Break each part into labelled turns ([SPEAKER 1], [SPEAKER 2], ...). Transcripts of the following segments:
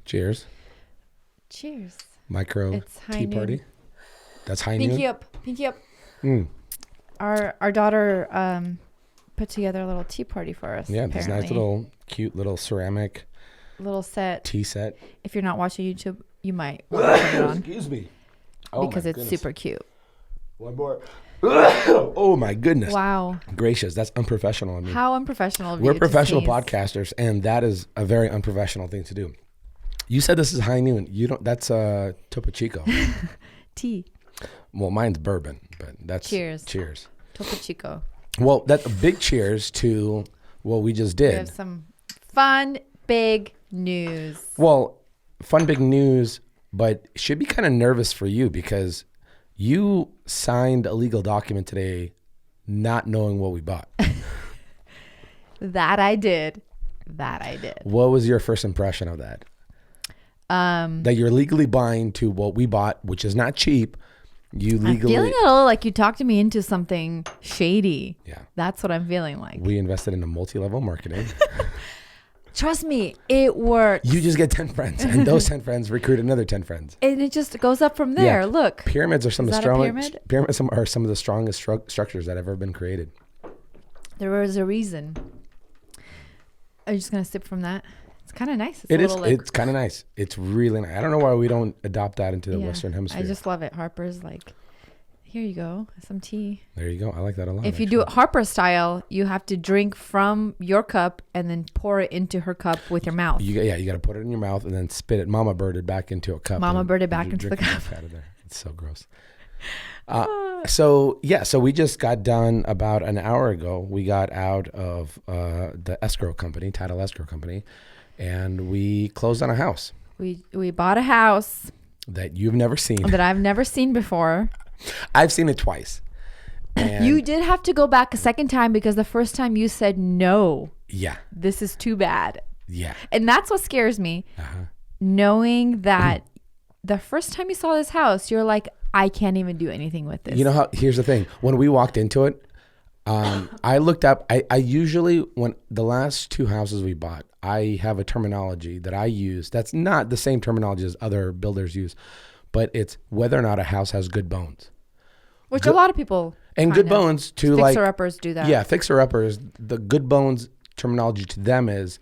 [SPEAKER 1] Cheers.
[SPEAKER 2] Cheers.
[SPEAKER 1] Micro
[SPEAKER 2] It's high
[SPEAKER 1] tea
[SPEAKER 2] noon.
[SPEAKER 1] party. That's high
[SPEAKER 2] Pinky
[SPEAKER 1] noon.
[SPEAKER 2] up. Pinky up.
[SPEAKER 1] Mm.
[SPEAKER 2] Our daughter put together a little tea party for us.
[SPEAKER 1] Yeah, this nice little cute little ceramic
[SPEAKER 2] little set.
[SPEAKER 1] tea set.
[SPEAKER 2] If you're not watching YouTube, you might want to turn it on
[SPEAKER 1] Excuse me.
[SPEAKER 2] because it's super cute.
[SPEAKER 1] One more. Oh my goodness.
[SPEAKER 2] Wow.
[SPEAKER 1] Gracious. That's unprofessional on me.
[SPEAKER 2] How unprofessional of you
[SPEAKER 1] We're
[SPEAKER 2] to
[SPEAKER 1] professional
[SPEAKER 2] sneeze.
[SPEAKER 1] podcasters, and that is a very unprofessional thing to do. You said this is high noon. You don't. That's Topo Chico.
[SPEAKER 2] Tea.
[SPEAKER 1] Well, mine's bourbon, but that's
[SPEAKER 2] Cheers.
[SPEAKER 1] Cheers.
[SPEAKER 2] Topo Chico.
[SPEAKER 1] Well, that's a big cheers to what we just
[SPEAKER 2] We
[SPEAKER 1] did.
[SPEAKER 2] have some fun, big news.
[SPEAKER 1] Well, fun big news, but should be kind of nervous for you because you signed a legal document today not knowing what we bought.
[SPEAKER 2] That I did.
[SPEAKER 1] What was your first impression of that? That you're legally buying to what we bought, which is not cheap. You legally.
[SPEAKER 2] I'm feeling a little like you talked me into something shady.
[SPEAKER 1] Yeah.
[SPEAKER 2] That's what I'm feeling like.
[SPEAKER 1] We invested in a multi-level marketing.
[SPEAKER 2] Trust me, it works.
[SPEAKER 1] You just get 10 friends, and those 10 friends recruit another 10 friends.
[SPEAKER 2] And it just goes up from there.
[SPEAKER 1] Yeah.
[SPEAKER 2] Look.
[SPEAKER 1] Pyramids are some of
[SPEAKER 2] Is
[SPEAKER 1] the
[SPEAKER 2] that a
[SPEAKER 1] strongest.
[SPEAKER 2] pyramid?
[SPEAKER 1] Pyramids are some of the strongest structures that have ever been created.
[SPEAKER 2] There was a reason. Are you just going to sip from that? It's kind of nice.
[SPEAKER 1] It
[SPEAKER 2] a
[SPEAKER 1] is.
[SPEAKER 2] little, like,
[SPEAKER 1] It's kind of nice. It's really nice. I don't know why we don't adopt that into the
[SPEAKER 2] yeah,
[SPEAKER 1] Western Hemisphere.
[SPEAKER 2] I just love it. Harper's like, here you go. Some tea.
[SPEAKER 1] There you go. I like that a lot.
[SPEAKER 2] If you do it Harper style, you have to drink from your cup and then pour it into her cup with your mouth.
[SPEAKER 1] you got to put it in your mouth and then spit it. Mama bird it back into a cup.
[SPEAKER 2] Mama
[SPEAKER 1] and
[SPEAKER 2] bird it back
[SPEAKER 1] you
[SPEAKER 2] into the
[SPEAKER 1] drink
[SPEAKER 2] cup.
[SPEAKER 1] Out of there. It's so gross. So we just got done about an hour ago. We got out of the escrow company, title escrow company, and we closed on a house
[SPEAKER 2] We bought a house
[SPEAKER 1] that you've never seen.
[SPEAKER 2] that I've never seen before.
[SPEAKER 1] I've seen it twice. And
[SPEAKER 2] You did have to go back a second time because the first time you said no.
[SPEAKER 1] yeah,
[SPEAKER 2] This is too bad.
[SPEAKER 1] yeah.
[SPEAKER 2] And that's what scares me.
[SPEAKER 1] Uh-huh.
[SPEAKER 2] Knowing that the first time you saw this house, you're like, I can't even do anything with this.
[SPEAKER 1] You know how? Here's the thing. When we walked into it, I looked up. I usually, when the last two houses we bought, I have a terminology that I use. That's not the same terminology as other builders use, but it's whether or not a house has good bones.
[SPEAKER 2] Which a lot of people
[SPEAKER 1] And good bones to like
[SPEAKER 2] fixer-uppers do that.
[SPEAKER 1] Yeah, fixer-uppers. The good bones terminology to them is,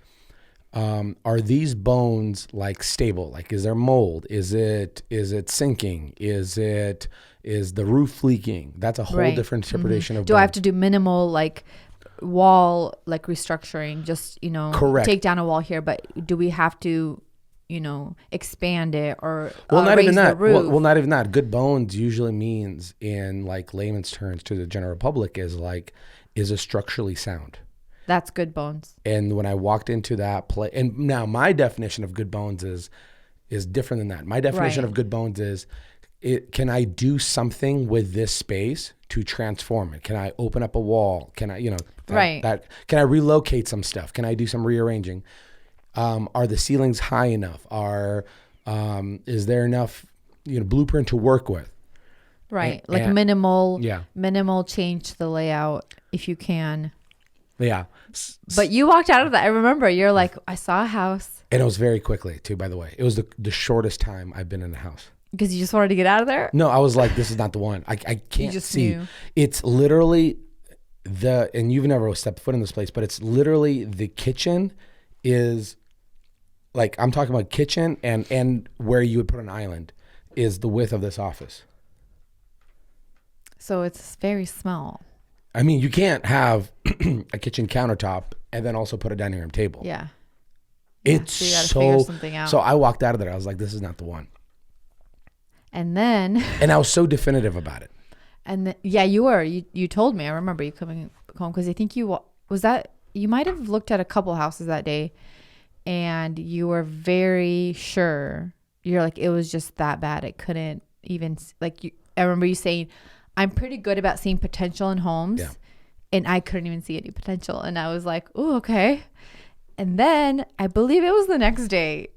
[SPEAKER 1] are these bones like stable? Like, is there mold? Is it sinking? Is the roof leaking? That's a whole
[SPEAKER 2] Right.
[SPEAKER 1] different interpretation of
[SPEAKER 2] Do I have
[SPEAKER 1] bones.
[SPEAKER 2] to do minimal like wall like restructuring? Just
[SPEAKER 1] Correct.
[SPEAKER 2] take down a wall here, but do we have to expand it or
[SPEAKER 1] Not
[SPEAKER 2] raise
[SPEAKER 1] even that.
[SPEAKER 2] the roof?
[SPEAKER 1] Well, not even that. Good bones usually means, in like layman's terms to the general public, is it structurally sound?
[SPEAKER 2] That's good bones.
[SPEAKER 1] And when I walked into that place, and now my definition of good bones is different than that. My definition
[SPEAKER 2] Right.
[SPEAKER 1] of good bones is, can I do something with this space to transform it? Can I open up a wall? Can I,
[SPEAKER 2] Right.
[SPEAKER 1] Can I relocate some stuff? Can I do some rearranging? Are the ceilings high enough? Is there enough, blueprint to work with?
[SPEAKER 2] Right.
[SPEAKER 1] And-
[SPEAKER 2] Like minimal
[SPEAKER 1] Yeah.
[SPEAKER 2] minimal change to the layout if you can.
[SPEAKER 1] Yeah.
[SPEAKER 2] But you walked out of that. I remember you're like, I saw a house
[SPEAKER 1] And it was very quickly too, by the way. It was the shortest time I've been in a house.
[SPEAKER 2] because you just wanted to get out of there.
[SPEAKER 1] No, I was like, this is not the one. I can't
[SPEAKER 2] just
[SPEAKER 1] see.
[SPEAKER 2] knew.
[SPEAKER 1] It's literally and you've never stepped foot in this place, but it's literally the kitchen is like, I'm talking about kitchen and where you would put an island is the width of this office.
[SPEAKER 2] So it's very small.
[SPEAKER 1] I mean, you can't have a kitchen countertop and then also put a dining room table.
[SPEAKER 2] Yeah.
[SPEAKER 1] It's
[SPEAKER 2] so you gotta figure something out.
[SPEAKER 1] So I walked out of there. I was like, this is not the one.
[SPEAKER 2] And then
[SPEAKER 1] And I was so definitive about it.
[SPEAKER 2] you were. You told me. I remember you coming home because I think you might have looked at a couple houses that day, and you were very sure. You're like, it was just that bad. It couldn't even I remember you saying, I'm pretty good about seeing potential in homes,
[SPEAKER 1] Yeah.
[SPEAKER 2] and I couldn't even see any potential. And I was like, oh, okay. And then I believe it was the next day,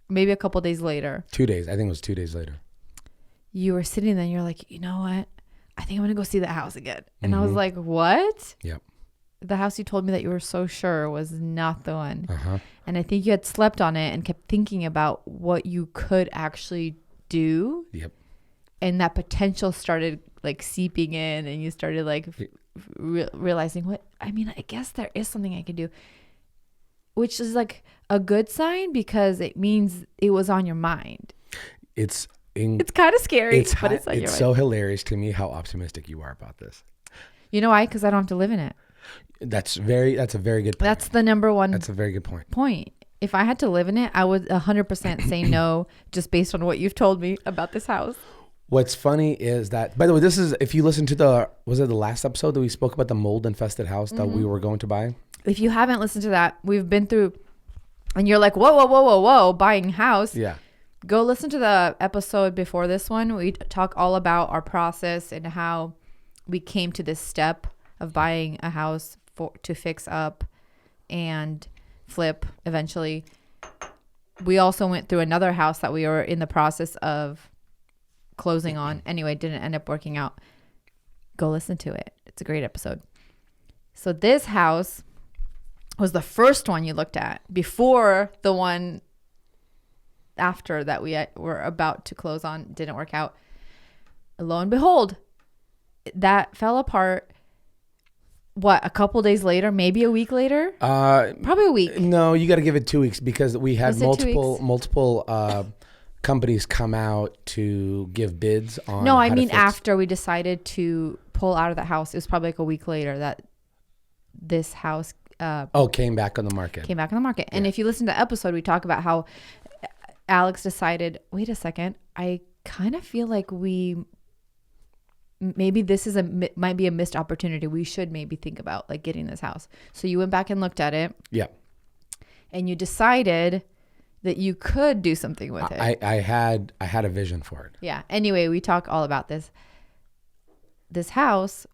[SPEAKER 2] maybe a couple days later.
[SPEAKER 1] 2 days. I think it was 2 days later.
[SPEAKER 2] You were sitting there and you're like, you know what? I think I'm going to go see the house again. And I was like, what?
[SPEAKER 1] Yep.
[SPEAKER 2] The house you told me that you were so sure was not the one.
[SPEAKER 1] Uh-huh.
[SPEAKER 2] And I think you had slept on it and kept thinking about what you could actually do.
[SPEAKER 1] Yep.
[SPEAKER 2] And that potential started like seeping in, and you started like realizing I guess there is something I could do, which is like a good sign because it means it was on your mind.
[SPEAKER 1] It's
[SPEAKER 2] kind of scary, but it's on your mind.
[SPEAKER 1] It's so hilarious to me how optimistic you are about this.
[SPEAKER 2] You know why? Because I don't have to live in it.
[SPEAKER 1] That's a very good point.
[SPEAKER 2] That's the number one.
[SPEAKER 1] That's a very good point.
[SPEAKER 2] If I had to live in it, I would 100% say no, just based on what you've told me about this house.
[SPEAKER 1] What's funny is that, by the way, this is, if you listen to was it the last episode that we spoke about the mold infested house that we were going to buy?
[SPEAKER 2] If you haven't listened to that, we've been through, and you're like, whoa, buying house.
[SPEAKER 1] Yeah.
[SPEAKER 2] Go listen to the episode before this one. We talk all about our process and how we came to this step of buying a house to fix up and flip eventually. We also went through another house that we were in the process of closing on. Anyway, didn't end up working out. Go listen to it. It's a great episode. So this house was the first one you looked at before the one after that we were about to close on. Didn't work out. Lo and behold, that fell apart. What, a couple days later, maybe a week later?
[SPEAKER 1] Probably
[SPEAKER 2] a week.
[SPEAKER 1] No, you got to give it 2 weeks because we had multiple companies come out to give bids on.
[SPEAKER 2] No, I mean after we decided to pull out of the house, it was probably like a week later that this house
[SPEAKER 1] came back on the market.
[SPEAKER 2] Yeah. And if you listen to the episode, we talk about how Alex decided, wait a second, I kind of feel like maybe this is might be a missed opportunity. We should maybe think about like getting this house. So you went back and looked at it.
[SPEAKER 1] Yeah.
[SPEAKER 2] And you decided that you could do something with it.
[SPEAKER 1] I had a vision for it.
[SPEAKER 2] Yeah. Anyway, we talk all about this. This house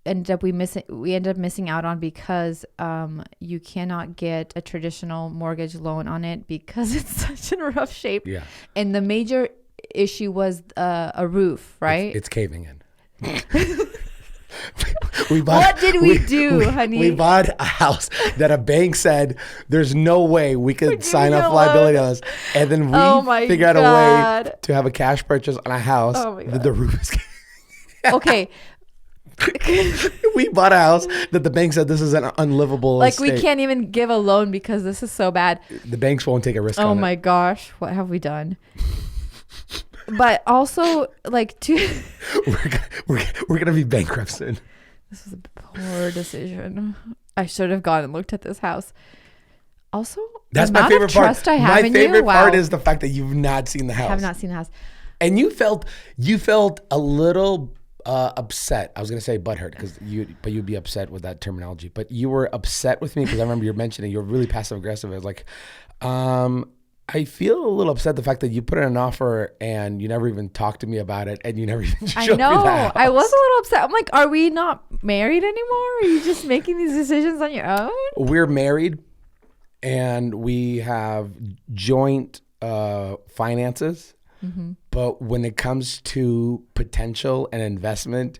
[SPEAKER 2] we ended up missing out on because you cannot get a traditional mortgage loan on it because it's such in rough shape.
[SPEAKER 1] Yeah.
[SPEAKER 2] And the major issue was a roof, right?
[SPEAKER 1] It's caving in.
[SPEAKER 2] What did we do, honey?
[SPEAKER 1] We bought a house that a bank said there's no way we could sign off liability on this, and then we figured out a way to have a cash purchase on a house that the roof is.
[SPEAKER 2] Okay.
[SPEAKER 1] We bought a house that the bank said this is an unlivable estate.
[SPEAKER 2] We can't even give a loan because this is so bad.
[SPEAKER 1] The banks won't take a risk on it.
[SPEAKER 2] Oh my gosh, what have we done? But also,
[SPEAKER 1] we're gonna be bankrupt soon.
[SPEAKER 2] This was a poor decision. I should have gone and looked at this house. Also,
[SPEAKER 1] that's my favorite part. My favorite part is the fact that you've not seen the house.
[SPEAKER 2] I have not seen the house.
[SPEAKER 1] And you felt a little upset. I was gonna say butthurt but you'd be upset with that terminology. But you were upset with me because I remember you mentioning you're really passive aggressive. I was like, I feel a little upset the fact that you put in an offer and you never even talked to me about it and you never even showed me the house.
[SPEAKER 2] I was a little upset. I'm like, are we not married anymore? Are you just making these decisions on your own?
[SPEAKER 1] We're married and we have joint finances. Mm-hmm. But when it comes to potential and investment,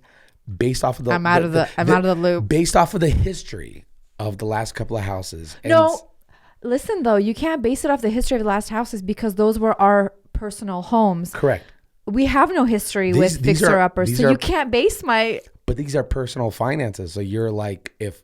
[SPEAKER 1] based off of
[SPEAKER 2] I'm out of the loop.
[SPEAKER 1] Based off of the history of the last couple of houses.
[SPEAKER 2] Listen, though, you can't base it off the history of the last houses because those were our personal homes.
[SPEAKER 1] Correct.
[SPEAKER 2] We have no history with fixer-uppers, so you can't base my...
[SPEAKER 1] But these are personal finances. So you're like, if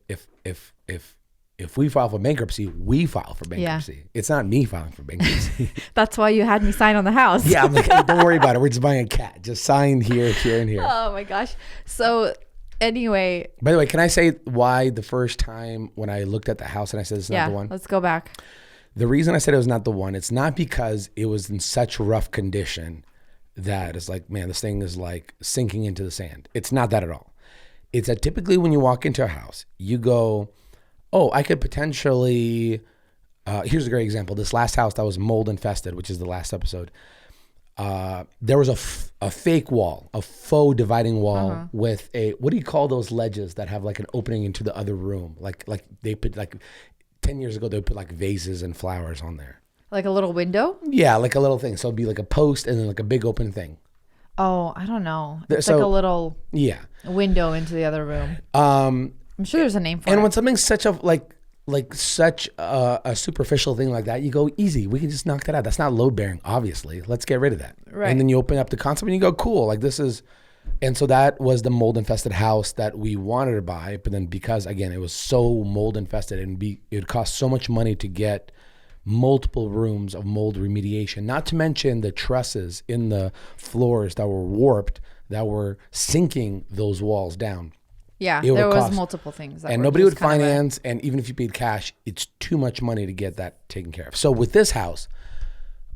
[SPEAKER 1] we file for bankruptcy, we file for bankruptcy. Yeah. It's not me filing for bankruptcy.
[SPEAKER 2] That's why you had me sign on the house.
[SPEAKER 1] Yeah, I'm like, hey, don't worry about it. We're just buying a cat. Just sign here, and here.
[SPEAKER 2] Oh, my gosh. So... Anyway.
[SPEAKER 1] By the way, can I say why the first time when I looked at the house and I said it's not the one?
[SPEAKER 2] Let's go back.
[SPEAKER 1] The reason I said it was not the one, it's not because it was in such rough condition that it's like, man, this thing is like sinking into the sand. It's not that at all. It's that typically when you walk into a house, you go, oh, I could potentially, here's a great example. This last house that was mold infested, which is the last episode. There was a fake wall, a faux dividing wall with what do you call those ledges that have like an opening into the other room? Like they put 10 years ago, they would put like vases and flowers on there.
[SPEAKER 2] Like a little window?
[SPEAKER 1] Yeah, like a little thing. So it'd be like a post and then like a big open thing.
[SPEAKER 2] Oh, I don't know. It's like a little window into the other room. I'm sure there's a name for it.
[SPEAKER 1] And when something's such a like such a superficial thing like that, you go easy. We can just knock that out. That's not load bearing, obviously. Let's get rid of that.
[SPEAKER 2] Right.
[SPEAKER 1] And then you open up the concept and you go, cool. Like this is, and so that was the mold infested house that we wanted to buy. But then because again, it was so mold infested and it would cost so much money to get multiple rooms of mold remediation, not to mention the trusses in the floors that were warped, that were sinking those walls down.
[SPEAKER 2] Yeah,
[SPEAKER 1] It would
[SPEAKER 2] there was
[SPEAKER 1] cost.
[SPEAKER 2] multiple things. That
[SPEAKER 1] And
[SPEAKER 2] were
[SPEAKER 1] nobody
[SPEAKER 2] just
[SPEAKER 1] would
[SPEAKER 2] kind of
[SPEAKER 1] finance, and even if you paid cash, it's too much money to get that taken care of. So with this house,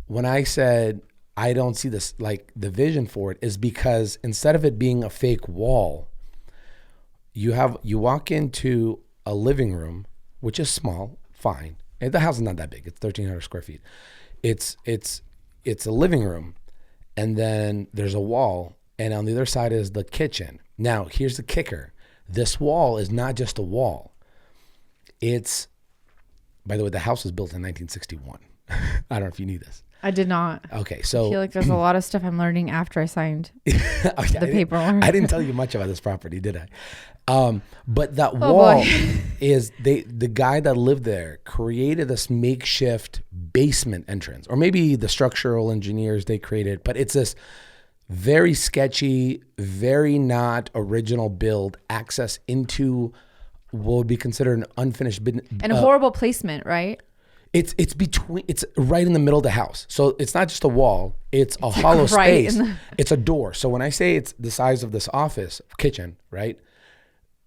[SPEAKER 1] when I said I don't see this, like the vision for it is because instead of it being a fake wall, you walk into a living room, which is small, fine. And the house is not that big. It's 1,300 square feet. It's a living room, and then there's a wall, and on the other side is the kitchen. Now, here's the kicker. This wall is not just a wall. It's, by the way, the house was built in 1961. I don't know if you knew this.
[SPEAKER 2] I did not.
[SPEAKER 1] Okay,
[SPEAKER 2] I
[SPEAKER 1] so
[SPEAKER 2] feel like there's a lot of stuff I'm learning after I signed
[SPEAKER 1] okay,
[SPEAKER 2] the paperwork.
[SPEAKER 1] I didn't tell you much about this property, did I? But that
[SPEAKER 2] Oh,
[SPEAKER 1] wall
[SPEAKER 2] boy.
[SPEAKER 1] is the guy that lived there created this makeshift basement entrance, or maybe the structural engineers they created, but it's this very sketchy, very not original build access into what would be considered an unfinished
[SPEAKER 2] And a horrible placement, right?
[SPEAKER 1] It's right in the middle of the house. So it's not just a wall, it's a hollow
[SPEAKER 2] right
[SPEAKER 1] space. It's a door. So when I say it's the size of this office, kitchen, right?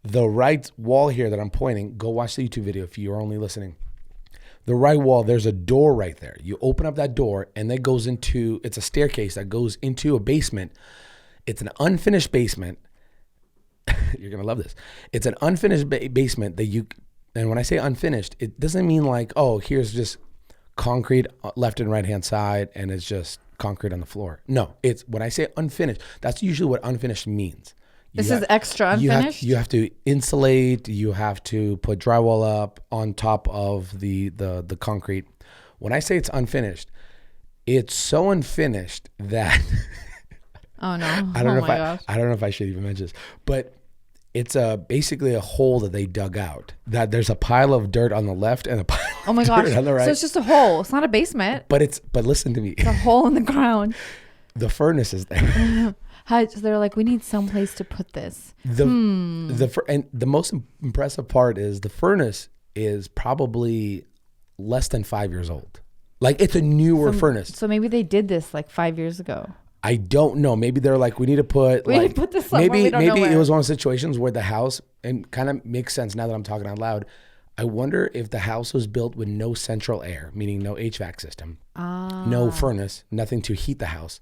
[SPEAKER 1] The right wall here that I'm pointing, go watch the YouTube video if you're only listening. The right wall, there's a door right there. You open up that door and that goes into, it's a staircase that goes into a basement. It's an unfinished basement. You're going to love this. It's an unfinished basement that and when I say unfinished, it doesn't mean like, oh, here's just concrete left and right hand side and it's just concrete on the floor. No, it's when I say unfinished, that's usually what unfinished means.
[SPEAKER 2] This is extra unfinished?
[SPEAKER 1] You have to insulate, you have to put drywall up on top of the concrete. When I say it's unfinished, it's so unfinished that
[SPEAKER 2] Oh, no.
[SPEAKER 1] I don't know
[SPEAKER 2] gosh.
[SPEAKER 1] I don't know if I should even mention this, but it's basically a hole that they dug out. That there's a pile of dirt on the left and a pile
[SPEAKER 2] Oh, my
[SPEAKER 1] of
[SPEAKER 2] gosh.
[SPEAKER 1] dirt on the right.
[SPEAKER 2] So it's just a hole. It's not a basement.
[SPEAKER 1] but listen to me.
[SPEAKER 2] It's a hole in the ground.
[SPEAKER 1] The furnace is there.
[SPEAKER 2] So they're like, we need some place to put this.
[SPEAKER 1] And the most impressive part is the furnace is probably less than 5 years old. Like it's a newer furnace.
[SPEAKER 2] So maybe they did this like 5 years ago.
[SPEAKER 1] I don't know. Maybe they're like, we need to put
[SPEAKER 2] this somewhere.
[SPEAKER 1] maybe
[SPEAKER 2] We don't know
[SPEAKER 1] maybe it
[SPEAKER 2] where.
[SPEAKER 1] was one of the situations where the house, and kind of makes sense now that I'm talking out loud. I wonder if the house was built with no central air, meaning no HVAC system, no furnace, nothing to heat the house.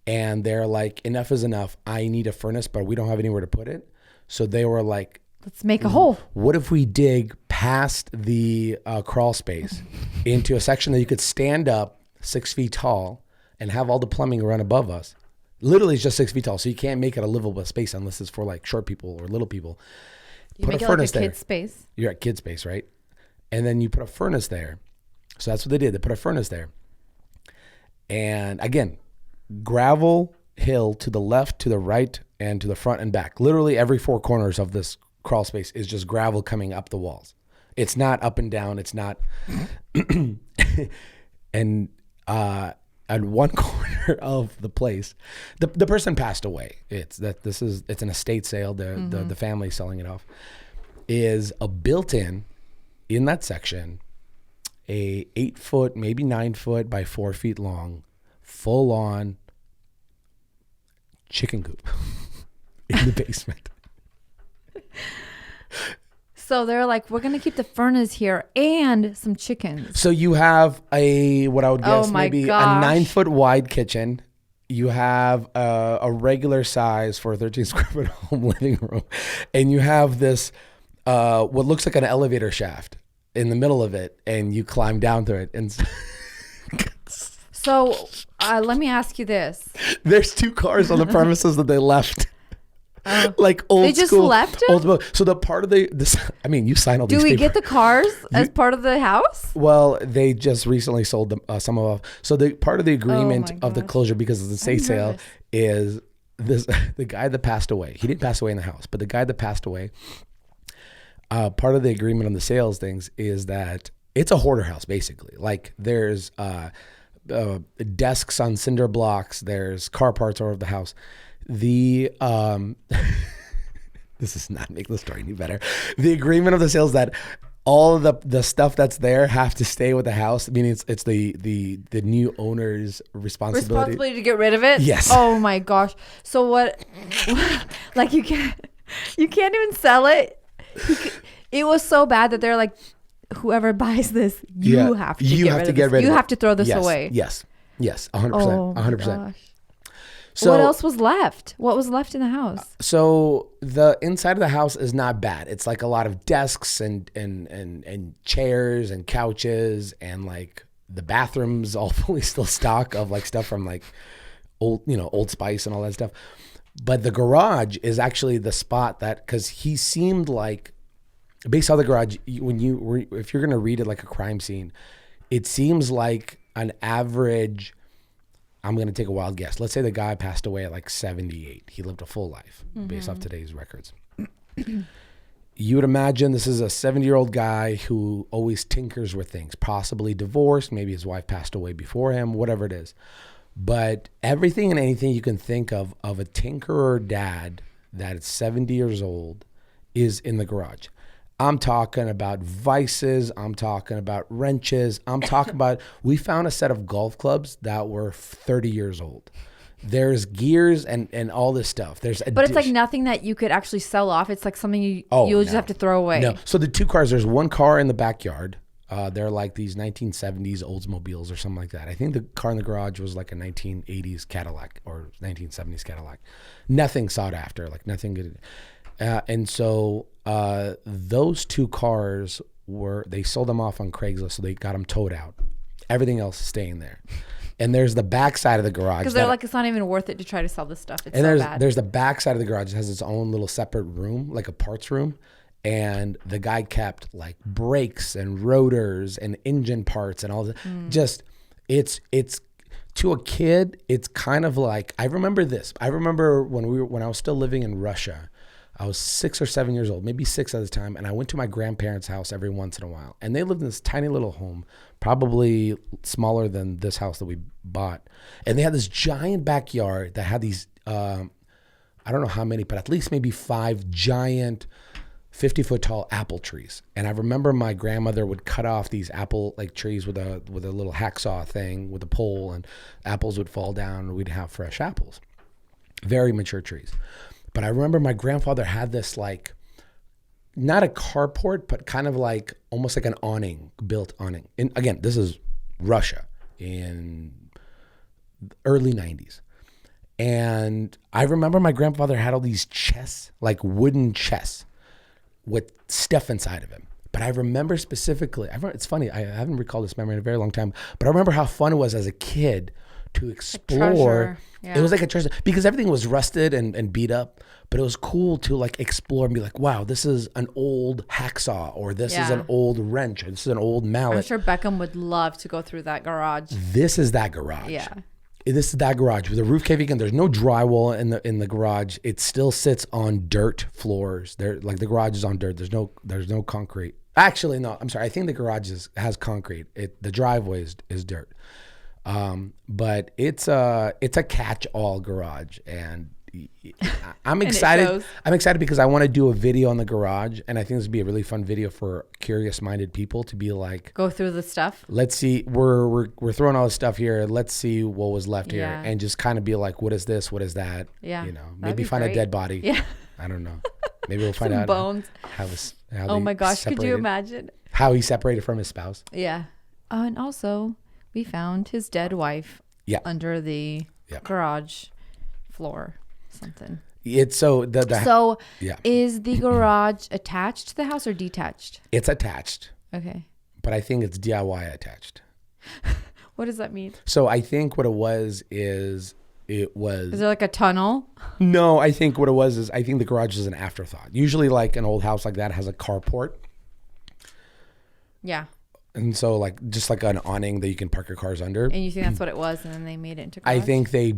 [SPEAKER 1] And they're like, enough is enough. I need a furnace, but we don't have anywhere to put it. So they were like,
[SPEAKER 2] Let's make a hole.
[SPEAKER 1] what if we dig past the crawl space into a section that you could stand up 6 feet tall and have all the plumbing run above us? Literally, it's just 6 feet tall, so you can't make it a livable space unless it's for like short people or little people.
[SPEAKER 2] You make it like a kid's space.
[SPEAKER 1] You're at kid space, right? And then you put a furnace there. So that's what they did. They put a furnace there. And again, gravel hill to the left, to the right, and to the front and back. Literally every four corners of this crawl space is just gravel coming up the walls. It's not up and down. It's not. And at one corner of the place, the person passed away. It's an estate sale. The family selling it off. Is a built-in in that section, a 8 foot, maybe 9 foot by 4 feet long, full on chicken coop in the basement.
[SPEAKER 2] So they're like, we're going to keep the furnace here and some chickens.
[SPEAKER 1] So you have what I would guess
[SPEAKER 2] Oh my
[SPEAKER 1] maybe
[SPEAKER 2] gosh.
[SPEAKER 1] a 9 foot wide kitchen. You have a regular size for a 13 square foot home living room. And you have this, what looks like an elevator shaft in the middle of it. And you climb down through it. And
[SPEAKER 2] So let me ask you this.
[SPEAKER 1] there's 2 cars on the premises that they left. Like old
[SPEAKER 2] They just
[SPEAKER 1] school,
[SPEAKER 2] left
[SPEAKER 1] old, so the part of this, I mean, you sign all these
[SPEAKER 2] Do we
[SPEAKER 1] papers.
[SPEAKER 2] get the cars as part of the house?
[SPEAKER 1] Well, they just recently sold them some of. So the part of the agreement
[SPEAKER 2] my
[SPEAKER 1] of the
[SPEAKER 2] gosh.
[SPEAKER 1] closure, because it's a estate sale,
[SPEAKER 2] nervous.
[SPEAKER 1] is this the guy that passed away. He didn't pass away in the house, but the guy that passed away, part of the agreement on the sales things is that it's a hoarder house, basically. Like there's desks on cinder blocks. There's car parts all over the house. The this is not making the story any better. The agreement of the sales that all of the stuff that's there have to stay with the house. Meaning it's the new owner's responsibility
[SPEAKER 2] To get rid of it?
[SPEAKER 1] Yes.
[SPEAKER 2] Oh my gosh. So what? Like you can't even sell it. It was so bad that they're like, whoever buys this, you have to get rid of this. You have to throw this away.
[SPEAKER 1] Yes, 100%,
[SPEAKER 2] Oh my
[SPEAKER 1] 100%.
[SPEAKER 2] gosh.
[SPEAKER 1] So
[SPEAKER 2] What else was left? What was left in the house?
[SPEAKER 1] So the inside of the house is not bad. It's like a lot of desks and chairs and couches, and like the bathrooms all fully still stock of like stuff from like Old Spice and all that stuff. But the garage is actually the spot that, because he seemed like, based on the garage, if you're gonna read it like a crime scene, it seems like an average. I'm going to take a wild guess. Let's say the guy passed away at like 78. He lived a full life based off today's records. You would imagine this is a 70-year-old guy who always tinkers with things, possibly divorced. Maybe his wife passed away before him, whatever it is. But everything and anything you can think of a tinkerer dad that is 70 years old is in the garage. I'm talking about vices. I'm talking about wrenches. I'm talking about, we found a set of golf clubs that were 30 years old. There's gears and all this stuff.
[SPEAKER 2] But it's like nothing that you could actually sell off. It's like something you'll just have to throw away.
[SPEAKER 1] No. So the two cars, there's one car in the backyard. They're like these 1970s Oldsmobiles or something like that. I think the car in the garage was like a 1980s Cadillac or 1970s Cadillac. Nothing sought after, like nothing good. And so those two cars they sold them off on Craigslist, so they got them towed out. Everything else is staying there. And there's the back side of the garage.
[SPEAKER 2] Because they're like, it's not even worth it to try to sell this stuff. It's
[SPEAKER 1] and
[SPEAKER 2] so bad.
[SPEAKER 1] There's the back side of the garage that has its own little separate room, like a parts room. And the guy kept like brakes and rotors and engine parts and all that. Just, it's to a kid, it's kind of like, I remember this. I remember when I was still living in Russia. I was 6 or 7 years old, maybe 6 at the time, and I went to my grandparents' house every once in a while. And they lived in this tiny little home, probably smaller than this house that we bought. And they had this giant backyard that had these, I don't know how many, but at least maybe 5 giant 50-foot tall apple trees. And I remember my grandmother would cut off these apple like trees with a little hacksaw thing with a pole, and apples would fall down and we'd have fresh apples. Very mature trees. But I remember my grandfather had this like, not a carport, but kind of like almost like an built awning. And again, this is Russia in early 90s. And I remember my grandfather had all these chests, like wooden chests with stuff inside of him. But I remember specifically, it's funny, I haven't recalled this memory in a very long time, but I remember how fun it was as a kid to explore.
[SPEAKER 2] Yeah.
[SPEAKER 1] It was like a treasure because everything was rusted and beat up, but it was cool to like explore and be like, wow, this is an old hacksaw, or this is an old wrench, or this is an old mallet.
[SPEAKER 2] I'm sure Beckham would love to go through that garage.
[SPEAKER 1] This is that garage.
[SPEAKER 2] Yeah.
[SPEAKER 1] This is that garage with the roof caving in. There's no drywall in the garage. It still sits on dirt floors. Like the garage is on dirt. There's no concrete. Actually, no. I'm sorry. I think the garage has concrete. The driveway is dirt. But it's a catch-all garage, and I'm excited. I'm excited because I want to do a video on the garage, and I think this would be a really fun video for curious-minded people to be like,
[SPEAKER 2] go through the stuff.
[SPEAKER 1] Let's see, we're throwing all this stuff here. Let's see what was left here, and just kind of be like, what is this? What is that?
[SPEAKER 2] Yeah,
[SPEAKER 1] maybe find a dead body.
[SPEAKER 2] Yeah,
[SPEAKER 1] I don't know. Maybe we'll find out
[SPEAKER 2] bones.
[SPEAKER 1] How
[SPEAKER 2] oh my gosh, could you imagine
[SPEAKER 1] how he separated from his spouse?
[SPEAKER 2] Yeah, and also we found his dead wife.
[SPEAKER 1] Yeah.
[SPEAKER 2] Under the garage floor, something.
[SPEAKER 1] It's so
[SPEAKER 2] is the garage attached to the house or detached?
[SPEAKER 1] It's attached.
[SPEAKER 2] Okay.
[SPEAKER 1] But I think it's DIY attached.
[SPEAKER 2] What does that mean?
[SPEAKER 1] So I think what it was is there
[SPEAKER 2] like a tunnel?
[SPEAKER 1] No, I think what it was is I think the garage is an afterthought. Usually like an old house like that has a carport.
[SPEAKER 2] Yeah.
[SPEAKER 1] And so like just like an awning that you can park your cars under.
[SPEAKER 2] And you think that's what it was, and then they made it into garage?
[SPEAKER 1] I think they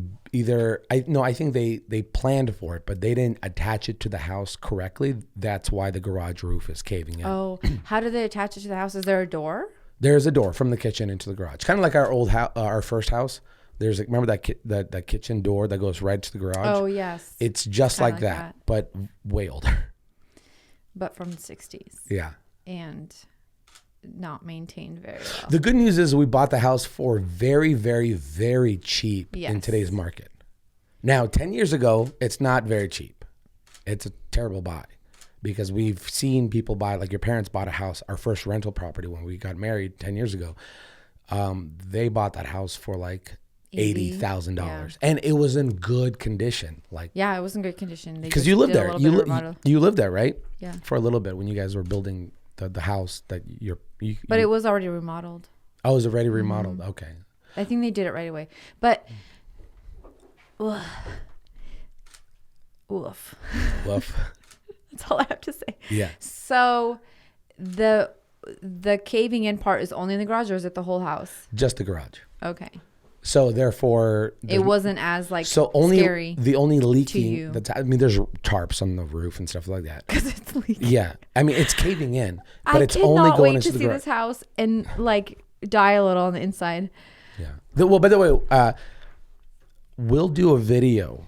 [SPEAKER 1] I think they planned for it, but they didn't attach it to the house correctly. That's why the garage roof is caving in.
[SPEAKER 2] Oh, how do they attach it to the house? Is there a door?
[SPEAKER 1] There's a door from the kitchen into the garage, kind of like our old house, our first house. There's like, remember that kitchen door that goes right to the garage?
[SPEAKER 2] Oh, yes.
[SPEAKER 1] It's just
[SPEAKER 2] Kinda
[SPEAKER 1] like that, but way older.
[SPEAKER 2] But from the 60s.
[SPEAKER 1] Yeah.
[SPEAKER 2] And not maintained very well.
[SPEAKER 1] The good news is we bought the house for very, very, very cheap in
[SPEAKER 2] Yes.
[SPEAKER 1] today's market. Now, 10 years ago, it's not very cheap. It's a terrible buy because we've seen people buy, like your parents bought a house, our first rental property when we got married 10 years ago. They bought that house for like $80,000 and it was in good condition. Like,
[SPEAKER 2] Yeah, it was in good condition.
[SPEAKER 1] because you lived there. You lived there, right?
[SPEAKER 2] Yeah.
[SPEAKER 1] For a little bit when you guys were building the house that
[SPEAKER 2] But it was already remodeled.
[SPEAKER 1] Oh, it was already remodeled. Okay.
[SPEAKER 2] I think they did it right away. But oof.
[SPEAKER 1] Woof.
[SPEAKER 2] That's all I have to say.
[SPEAKER 1] Yeah.
[SPEAKER 2] So the caving in part is only in the garage, or is it the whole house?
[SPEAKER 1] Just the garage.
[SPEAKER 2] Okay.
[SPEAKER 1] So therefore,
[SPEAKER 2] It wasn't as like
[SPEAKER 1] so only
[SPEAKER 2] scary
[SPEAKER 1] the only
[SPEAKER 2] you.
[SPEAKER 1] leaking. I mean, there's tarps on the roof and stuff like that.
[SPEAKER 2] because it's leaking.
[SPEAKER 1] Yeah, I mean it's caving in, but
[SPEAKER 2] I
[SPEAKER 1] it's
[SPEAKER 2] cannot
[SPEAKER 1] only going
[SPEAKER 2] wait
[SPEAKER 1] into
[SPEAKER 2] to
[SPEAKER 1] the
[SPEAKER 2] see
[SPEAKER 1] garage.
[SPEAKER 2] this house and like die a little on the inside.
[SPEAKER 1] Yeah. Well, by the way, we'll do a video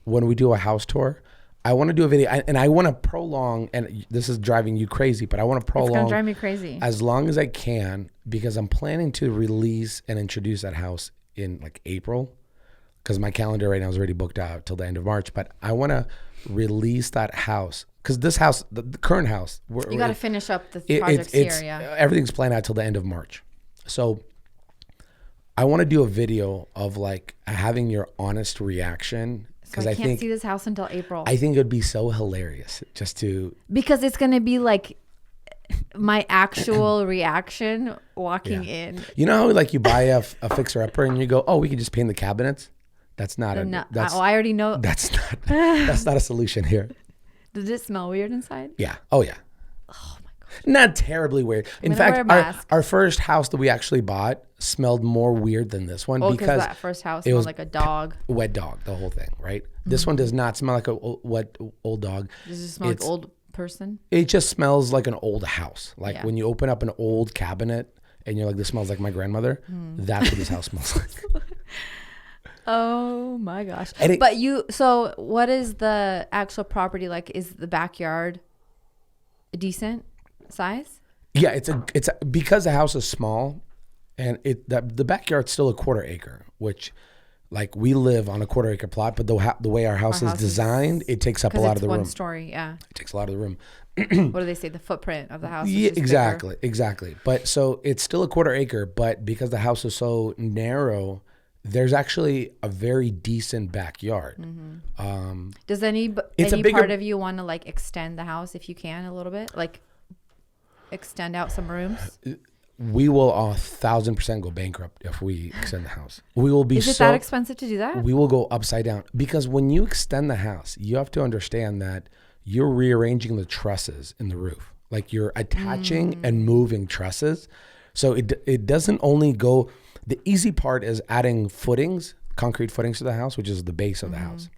[SPEAKER 1] when we do a house tour. I want to do a video, and I want to prolong. And this is driving you crazy, but I want to
[SPEAKER 2] It's gonna
[SPEAKER 1] prolong
[SPEAKER 2] drive me crazy.
[SPEAKER 1] as long as I can because I'm planning to release and introduce that house in like April because my calendar right now is already booked out till the end of March. But I want to release that house because this house, the current house,
[SPEAKER 2] You got to finish up the projects here. Yeah.
[SPEAKER 1] everything's planned out till the end of March. So I want to do a video of like having your honest reaction because
[SPEAKER 2] So I
[SPEAKER 1] I
[SPEAKER 2] can't
[SPEAKER 1] think
[SPEAKER 2] see this house until April.
[SPEAKER 1] I think it would be so hilarious just to
[SPEAKER 2] because it's gonna be like my actual reaction walking in.
[SPEAKER 1] you know how like you buy a fixer upper and you go, oh, we can just paint the cabinets. That's not a
[SPEAKER 2] No,
[SPEAKER 1] that's
[SPEAKER 2] I already know.
[SPEAKER 1] that's not a solution here.
[SPEAKER 2] Did it smell weird inside?
[SPEAKER 1] Yeah. Oh yeah.
[SPEAKER 2] Oh my god.
[SPEAKER 1] Not terribly weird. In
[SPEAKER 2] gonna wear a
[SPEAKER 1] fact,
[SPEAKER 2] mask.
[SPEAKER 1] our first house that we actually bought smelled more weird than this one
[SPEAKER 2] Well, because
[SPEAKER 1] because
[SPEAKER 2] that first house
[SPEAKER 1] it
[SPEAKER 2] smelled
[SPEAKER 1] was
[SPEAKER 2] like a dog.
[SPEAKER 1] wet dog, the whole thing, right? This one does not smell like a wet old dog.
[SPEAKER 2] Does it smell like
[SPEAKER 1] It's-
[SPEAKER 2] old person?
[SPEAKER 1] It just smells like an old house. Like
[SPEAKER 2] Yeah.
[SPEAKER 1] when you open up an old cabinet and you're like, this smells like my grandmother. That's what this house smells like.
[SPEAKER 2] Oh my gosh.
[SPEAKER 1] And
[SPEAKER 2] But so what is the actual property like? Is the backyard a decent size?
[SPEAKER 1] Yeah, it's because the house is small, and the backyard's still a quarter acre, which, like, we live on a quarter acre plot, but the way our house is
[SPEAKER 2] house is-
[SPEAKER 1] designed, it takes up a
[SPEAKER 2] Because
[SPEAKER 1] lot
[SPEAKER 2] it's
[SPEAKER 1] of the
[SPEAKER 2] one
[SPEAKER 1] room.
[SPEAKER 2] story, yeah.
[SPEAKER 1] It takes a lot of the room.
[SPEAKER 2] What do they say? The footprint of the house. Is
[SPEAKER 1] Yeah,
[SPEAKER 2] just bigger.
[SPEAKER 1] exactly. But so it's still a quarter acre, but because the house is so narrow, there's actually a very decent backyard.
[SPEAKER 2] Does any
[SPEAKER 1] It's a
[SPEAKER 2] any
[SPEAKER 1] bigger-
[SPEAKER 2] part of you want to like extend the house if you can a little bit, like extend out some rooms?
[SPEAKER 1] We will 1,000% go bankrupt if we extend the house. We will be
[SPEAKER 2] Is it
[SPEAKER 1] so
[SPEAKER 2] that expensive to do that?
[SPEAKER 1] we will go upside down because when you extend the house, you have to understand that you're rearranging the trusses in the roof. Like you're attaching and moving trusses. So it doesn't only go, the easy part is adding footings, concrete footings to the house, which is the base of the house.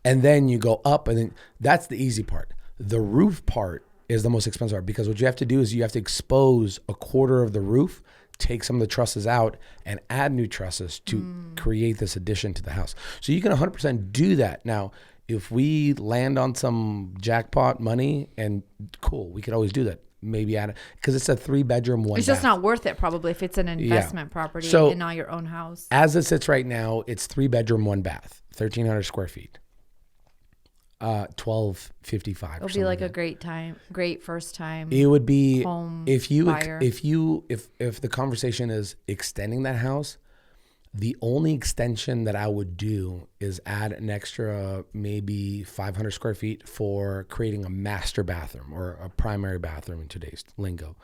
[SPEAKER 1] And then you go up and then that's the easy part. The roof part is the most expensive part because what you have to do is you have to expose a quarter of the roof, take some of the trusses out and add new trusses to create this addition to the house. So you can 100% do that. Now, if we land on some jackpot money and cool, we could always do that. Maybe add it because it's a 3-bedroom, 1
[SPEAKER 2] It's
[SPEAKER 1] bath.
[SPEAKER 2] just not worth it probably if it's an investment property
[SPEAKER 1] So-
[SPEAKER 2] and not your own house.
[SPEAKER 1] As it sits right now, it's 3-bedroom, 1 bath, 1,300 square feet. 1,255.
[SPEAKER 2] It'll be like a great first time.
[SPEAKER 1] It would be
[SPEAKER 2] home
[SPEAKER 1] if
[SPEAKER 2] buyer.
[SPEAKER 1] the conversation is extending that house, the only extension that I would do is add an extra maybe 500 square feet for creating a master bathroom or a primary bathroom in today's lingo.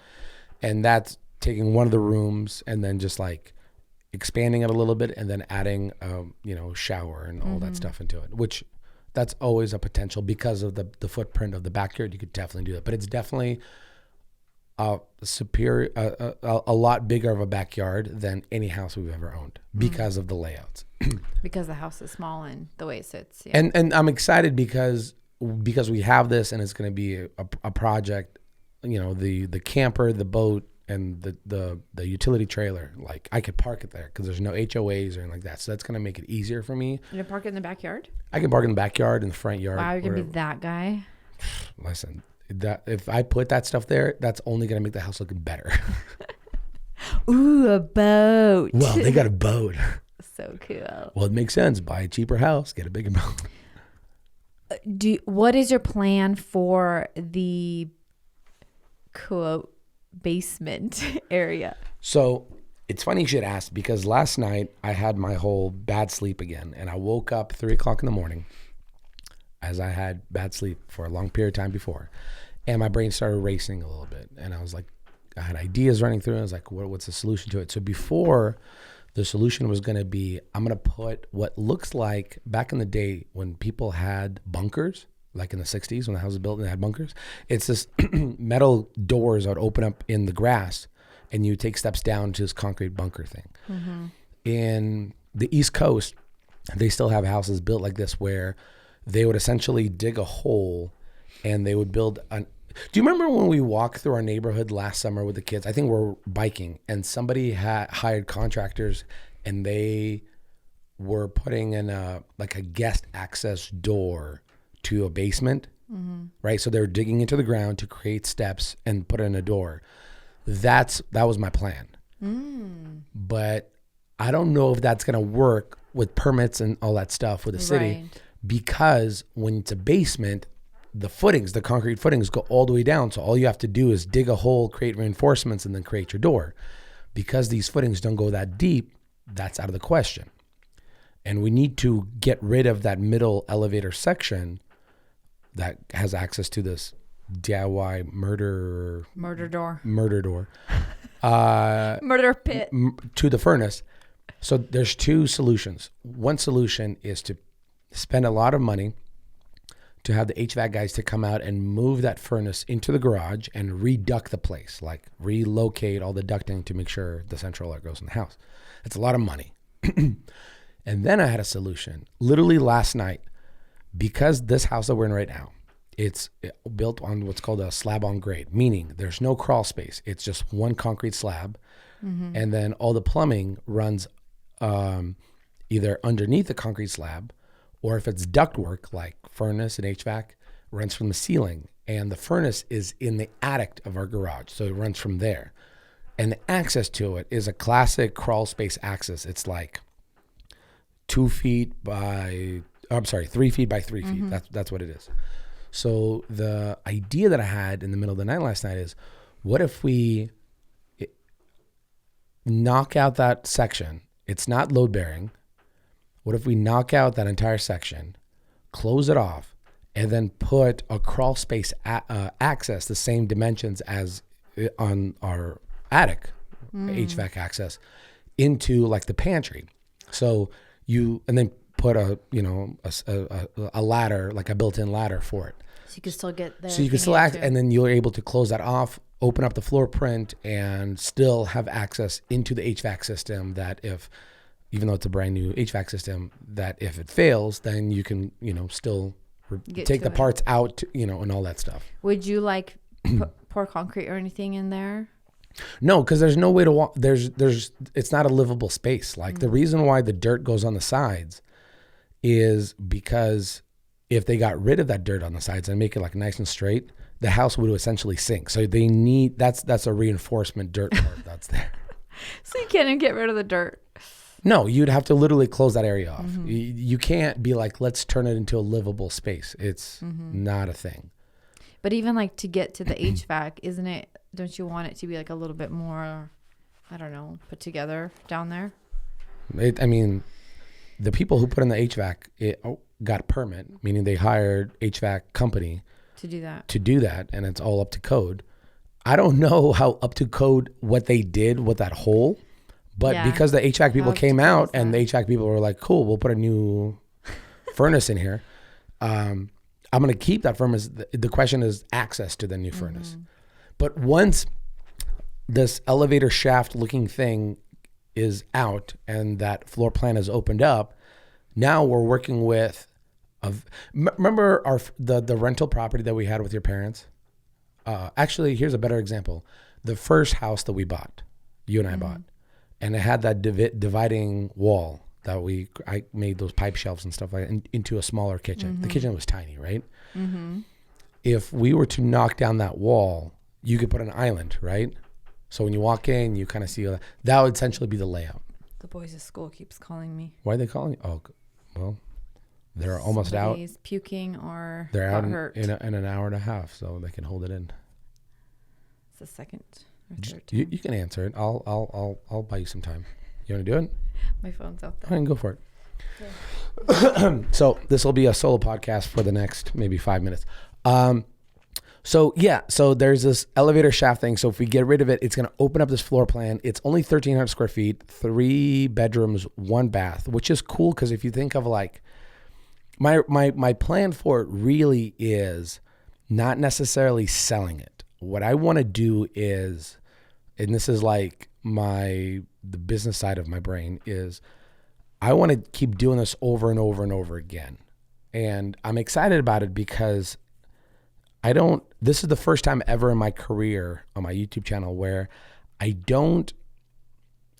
[SPEAKER 1] And that's taking one of the rooms and then just like expanding it a little bit and then adding shower and all that stuff into it, which that's always a potential because of the footprint of the backyard. You could definitely do that, but it's definitely superior, a lot bigger of a backyard than any house we've ever owned because of the layouts.
[SPEAKER 2] Because the house is small and the way it sits. Yeah.
[SPEAKER 1] And I'm excited because we have this, and it's going to be a project. You know, the camper, the boat, and the utility trailer. Like, I could park it there because there's no HOAs or anything like that. So that's going to make it easier for me.
[SPEAKER 2] You park it in the backyard?
[SPEAKER 1] I can park in the backyard, in the front yard.
[SPEAKER 2] Wow, you're gonna be that guy.
[SPEAKER 1] Listen, that if I put that stuff there, that's only going to make the house look better.
[SPEAKER 2] Ooh, a boat.
[SPEAKER 1] Well, they got a boat.
[SPEAKER 2] So cool.
[SPEAKER 1] Well, it makes sense. Buy a cheaper house, get a bigger boat.
[SPEAKER 2] What is your plan for the quote basement area?
[SPEAKER 1] So it's funny you should ask, because last night I had my whole bad sleep again, and I woke up 3:00 in the morning, as I had bad sleep for a long period of time before, and my brain started racing a little bit, and I was like, I had ideas running through, and I was like, what's the solution to it? So before, the solution was going to be, I'm going to put what looks like back in the day when people had bunkers, like in the 60s when the house was built and they had bunkers. It's this metal doors that would open up in the grass, and you take steps down to this concrete bunker thing. Mm-hmm. In the East Coast, they still have houses built like this where they would essentially dig a hole and they would build an. Do you remember when we walked through our neighborhood last summer with the kids? I think we're biking, and somebody had hired contractors, and they were putting in a guest access door to a basement, right? So they were digging into the ground to create steps and put in a door. That was my plan. But I don't know if that's going to work with permits and all that stuff with the city,
[SPEAKER 2] Right.
[SPEAKER 1] because when it's a basement, the concrete footings go all the way down. So all you have to do is dig a hole, create reinforcements, and then create your door. Because these footings don't go that deep, that's out of the question. And we need to get rid of that middle elevator section that has access to this DIY murder
[SPEAKER 2] door. Murder pit.
[SPEAKER 1] To the furnace. So there's two solutions. One solution is to spend a lot of money to have the HVAC guys to come out and move that furnace into the garage and reduct the place, like relocate all the ducting to make sure the central air goes in the house. It's a lot of money. And then I had a solution. Literally last night, because this house that we're in right now, it's built on what's called a slab on grade, meaning there's no crawl space. It's just one concrete slab. Mm-hmm. And then all the plumbing runs either underneath the concrete slab, or if it's ductwork like furnace and HVAC, runs from the ceiling. And the furnace is in the attic of our garage, so it runs from there. And the access to it is a classic crawl space access. It's like 3 feet by 3 feet. Mm-hmm. That's what it is. So the idea that I had in the middle of the night last night is, what if we knock out that section? It's not load bearing. What if we knock out that entire section, close it off, and then put a crawl space access, the same dimensions as on our attic HVAC access, into like the pantry? So and then put a ladder, like a built-in ladder for it.
[SPEAKER 2] So you can still get there.
[SPEAKER 1] So you can still and then you're able to close that off, open up the floor print, and still have access into the HVAC system. That even though it's a brand new HVAC system, that if it fails, then you can, still take the parts out, and all that stuff.
[SPEAKER 2] Would you pour concrete or anything in there?
[SPEAKER 1] No, because there's no way to walk. It's not a livable space. Like the reason why the dirt goes on the sides is because if they got rid of that dirt on the sides and make it like nice and straight, the house would essentially sink. So they need, that's a reinforcement dirt part that's there.
[SPEAKER 2] So you can't even get rid of the dirt.
[SPEAKER 1] No, you'd have to literally close that area off. Mm-hmm. You can't be like, let's turn it into a livable space. It's not a thing.
[SPEAKER 2] But even to get to the HVAC, don't you want it to be a little bit more, I don't know, put together down there?
[SPEAKER 1] The people who put in the HVAC got a permit, meaning they hired HVAC company
[SPEAKER 2] to do that, and it's all up to code. I don't know how up to code what they did with that hole, but because the HVAC people came out and the HVAC people were like, cool, we'll put a new furnace in here. I'm going to keep that furnace. The question is access to the new furnace. But once
[SPEAKER 1] this elevator shaft looking thing is out and that floor plan is opened up, now we're working with remember the rental property that we had with your parents? Actually, here's a better example. The first house that we bought, you and I bought, and it had that dividing wall that I made those pipe shelves and stuff like that into a smaller kitchen. The kitchen was tiny, right? If we were to knock down that wall, you could put an island, right? So when you walk in, you kind of see that would essentially be the layout.
[SPEAKER 2] The boys at school keeps calling me.
[SPEAKER 1] Why are they calling you? Oh, well, they're almost out.
[SPEAKER 2] Somebody's puking or
[SPEAKER 1] They're out
[SPEAKER 2] hurt.
[SPEAKER 1] in an hour and a half, so they can hold it in.
[SPEAKER 2] It's the second or third
[SPEAKER 1] You
[SPEAKER 2] time.
[SPEAKER 1] can answer it. I'll buy you some time. You want to do it?
[SPEAKER 2] My phone's out
[SPEAKER 1] I
[SPEAKER 2] there.
[SPEAKER 1] can go for it. So this will be a solo podcast for the next maybe 5 minutes. So there's this elevator shaft thing. So if we get rid of it, it's going to open up this floor plan. It's only 1,300 square feet, 3 bedrooms, 1 bath, which is cool because if you think of like my plan for it really is not necessarily selling it. What I want to do is, and this is like the business side of my brain is, I want to keep doing this over and over and over again. And I'm excited about it because this is the first time ever in my career on my YouTube channel where I don't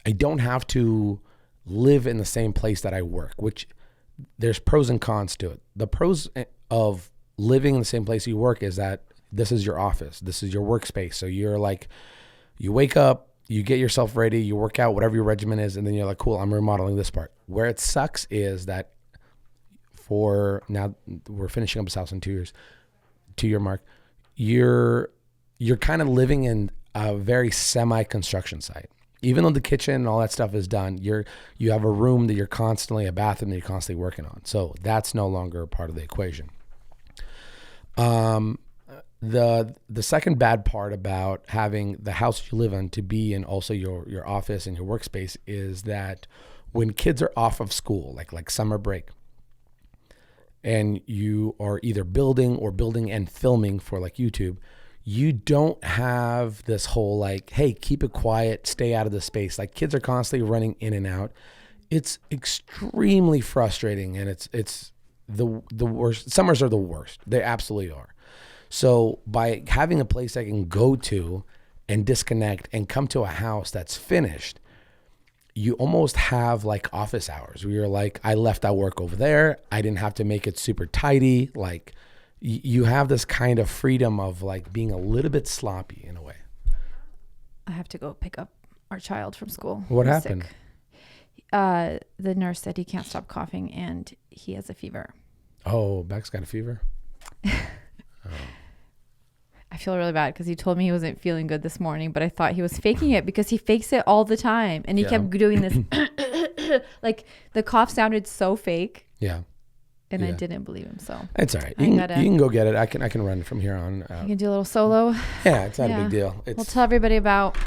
[SPEAKER 1] have to live in the same place that I work, which there's pros and cons to it. The pros of living in the same place you work is that this is your office. This is your workspace. So you're like, you wake up, you get yourself ready, you work out, whatever your regimen is, and then you're like, cool, I'm remodeling this part. Where it sucks is that for now, we're finishing up this house in 2 years, 2-year mark, you're kind of living in a very semi-construction site. Even though the kitchen and all that stuff is done, you have a room that you're constantly, a bathroom that you're constantly working on. So that's no longer a part of the equation. The second bad part about having the house you live in to be in also your office and your workspace is that when kids are off of school, like summer break, and you are either building and filming for like YouTube, you don't have this whole like, hey, keep it quiet, stay out of the space. Like kids are constantly running in and out. It's extremely frustrating, and it's the worst. Summers are the worst. They absolutely are. So by having a place I can go to and disconnect and come to a house that's finished, you almost have like office hours where you're like, I left that work over there. I didn't have to make it super tidy. Like you have this kind of freedom of like being a little bit sloppy in a way.
[SPEAKER 2] I have to go pick up our child from school.
[SPEAKER 1] What
[SPEAKER 2] He's
[SPEAKER 1] happened?
[SPEAKER 2] Sick. The nurse said he can't stop coughing and he has a fever.
[SPEAKER 1] Oh, Beck's got a fever?
[SPEAKER 2] I feel really bad because he told me he wasn't feeling good this morning, but I thought he was faking it because he fakes it all the time. And he kept doing this, like the cough sounded so fake.
[SPEAKER 1] Yeah.
[SPEAKER 2] And I
[SPEAKER 1] Yeah.
[SPEAKER 2] didn't believe him. So
[SPEAKER 1] It's all right. You can go get it. I can run from here on.
[SPEAKER 2] you can do a little solo.
[SPEAKER 1] Yeah, it's not a
[SPEAKER 2] Yeah.
[SPEAKER 1] big deal. It's
[SPEAKER 2] We'll tell everybody about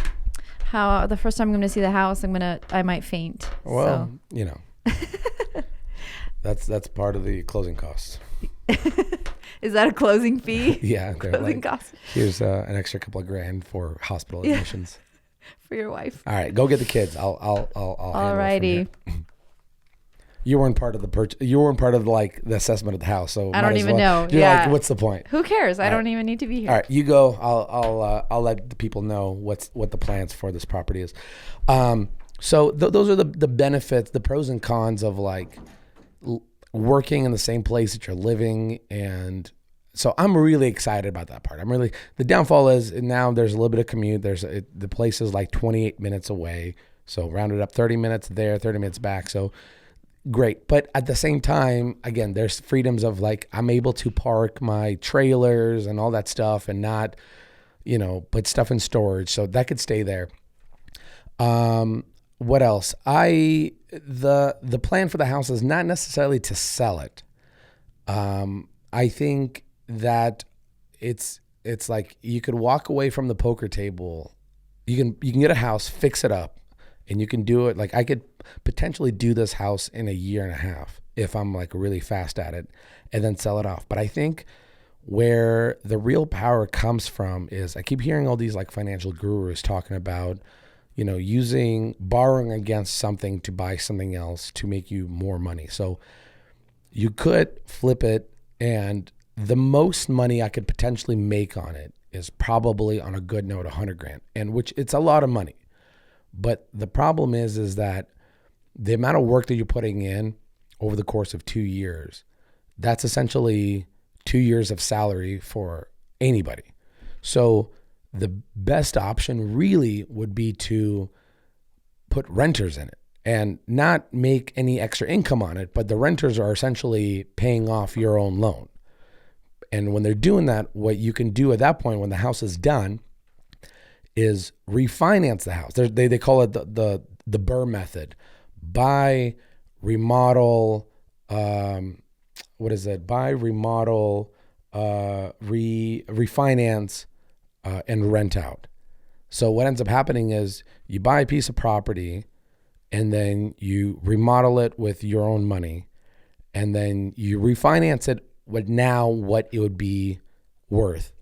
[SPEAKER 2] how the first time I'm going to see the house, I might faint.
[SPEAKER 1] well, you know, that's part of the closing costs.
[SPEAKER 2] Is that a closing fee?
[SPEAKER 1] Yeah, they're
[SPEAKER 2] Closing
[SPEAKER 1] like,
[SPEAKER 2] cost
[SPEAKER 1] here's an extra couple of grand for hospital admissions.
[SPEAKER 2] for your wife.
[SPEAKER 1] All right, go get the kids. I'll handle it from
[SPEAKER 2] Alrighty.
[SPEAKER 1] here. You weren't part of the You weren't part of like the assessment of the house, so
[SPEAKER 2] I don't
[SPEAKER 1] might as
[SPEAKER 2] even
[SPEAKER 1] well.
[SPEAKER 2] know.
[SPEAKER 1] You're
[SPEAKER 2] Yeah.
[SPEAKER 1] like, what's the point?
[SPEAKER 2] Who cares? I
[SPEAKER 1] All
[SPEAKER 2] don't even need to be here.
[SPEAKER 1] All right, you go. I'll let the people know what the plans for this property is. So those are the benefits, the pros and cons of like working in the same place that you're living, and so I'm really excited about that part. The downfall is now there's a little bit of commute. The place is like 28 minutes away, so rounded up 30 minutes there, 30 minutes back. So great, but at the same time, again, there's freedoms of like I'm able to park my trailers and all that stuff, and not, put stuff in storage, so that could stay there. What else? The plan for the house is not necessarily to sell it. I think that it's like you could walk away from the poker table. You can get a house, fix it up, and you can do it. Like I could potentially do this house in a year and a half if I'm like really fast at it, and then sell it off. But I think Where the real power comes from is I keep hearing all these like financial gurus talking about, borrowing against something to buy something else to make you more money. So you could flip it, and the most money I could potentially make on it is probably on a good note, 100 grand, and which it's a lot of money. But the problem is that the amount of work that you're putting in over the course of 2 years, that's essentially 2 years of salary for anybody. So the best option really would be to put renters in it and not make any extra income on it, but the renters are essentially paying off your own loan. And when they're doing that, what you can do at that point when the house is done is refinance the house. They call it the BRRRR method. Buy, remodel, Buy, remodel, refinance, and rent out. So what ends up happening is you buy a piece of property and then you remodel it with your own money, and then you refinance it with now what it would be worth.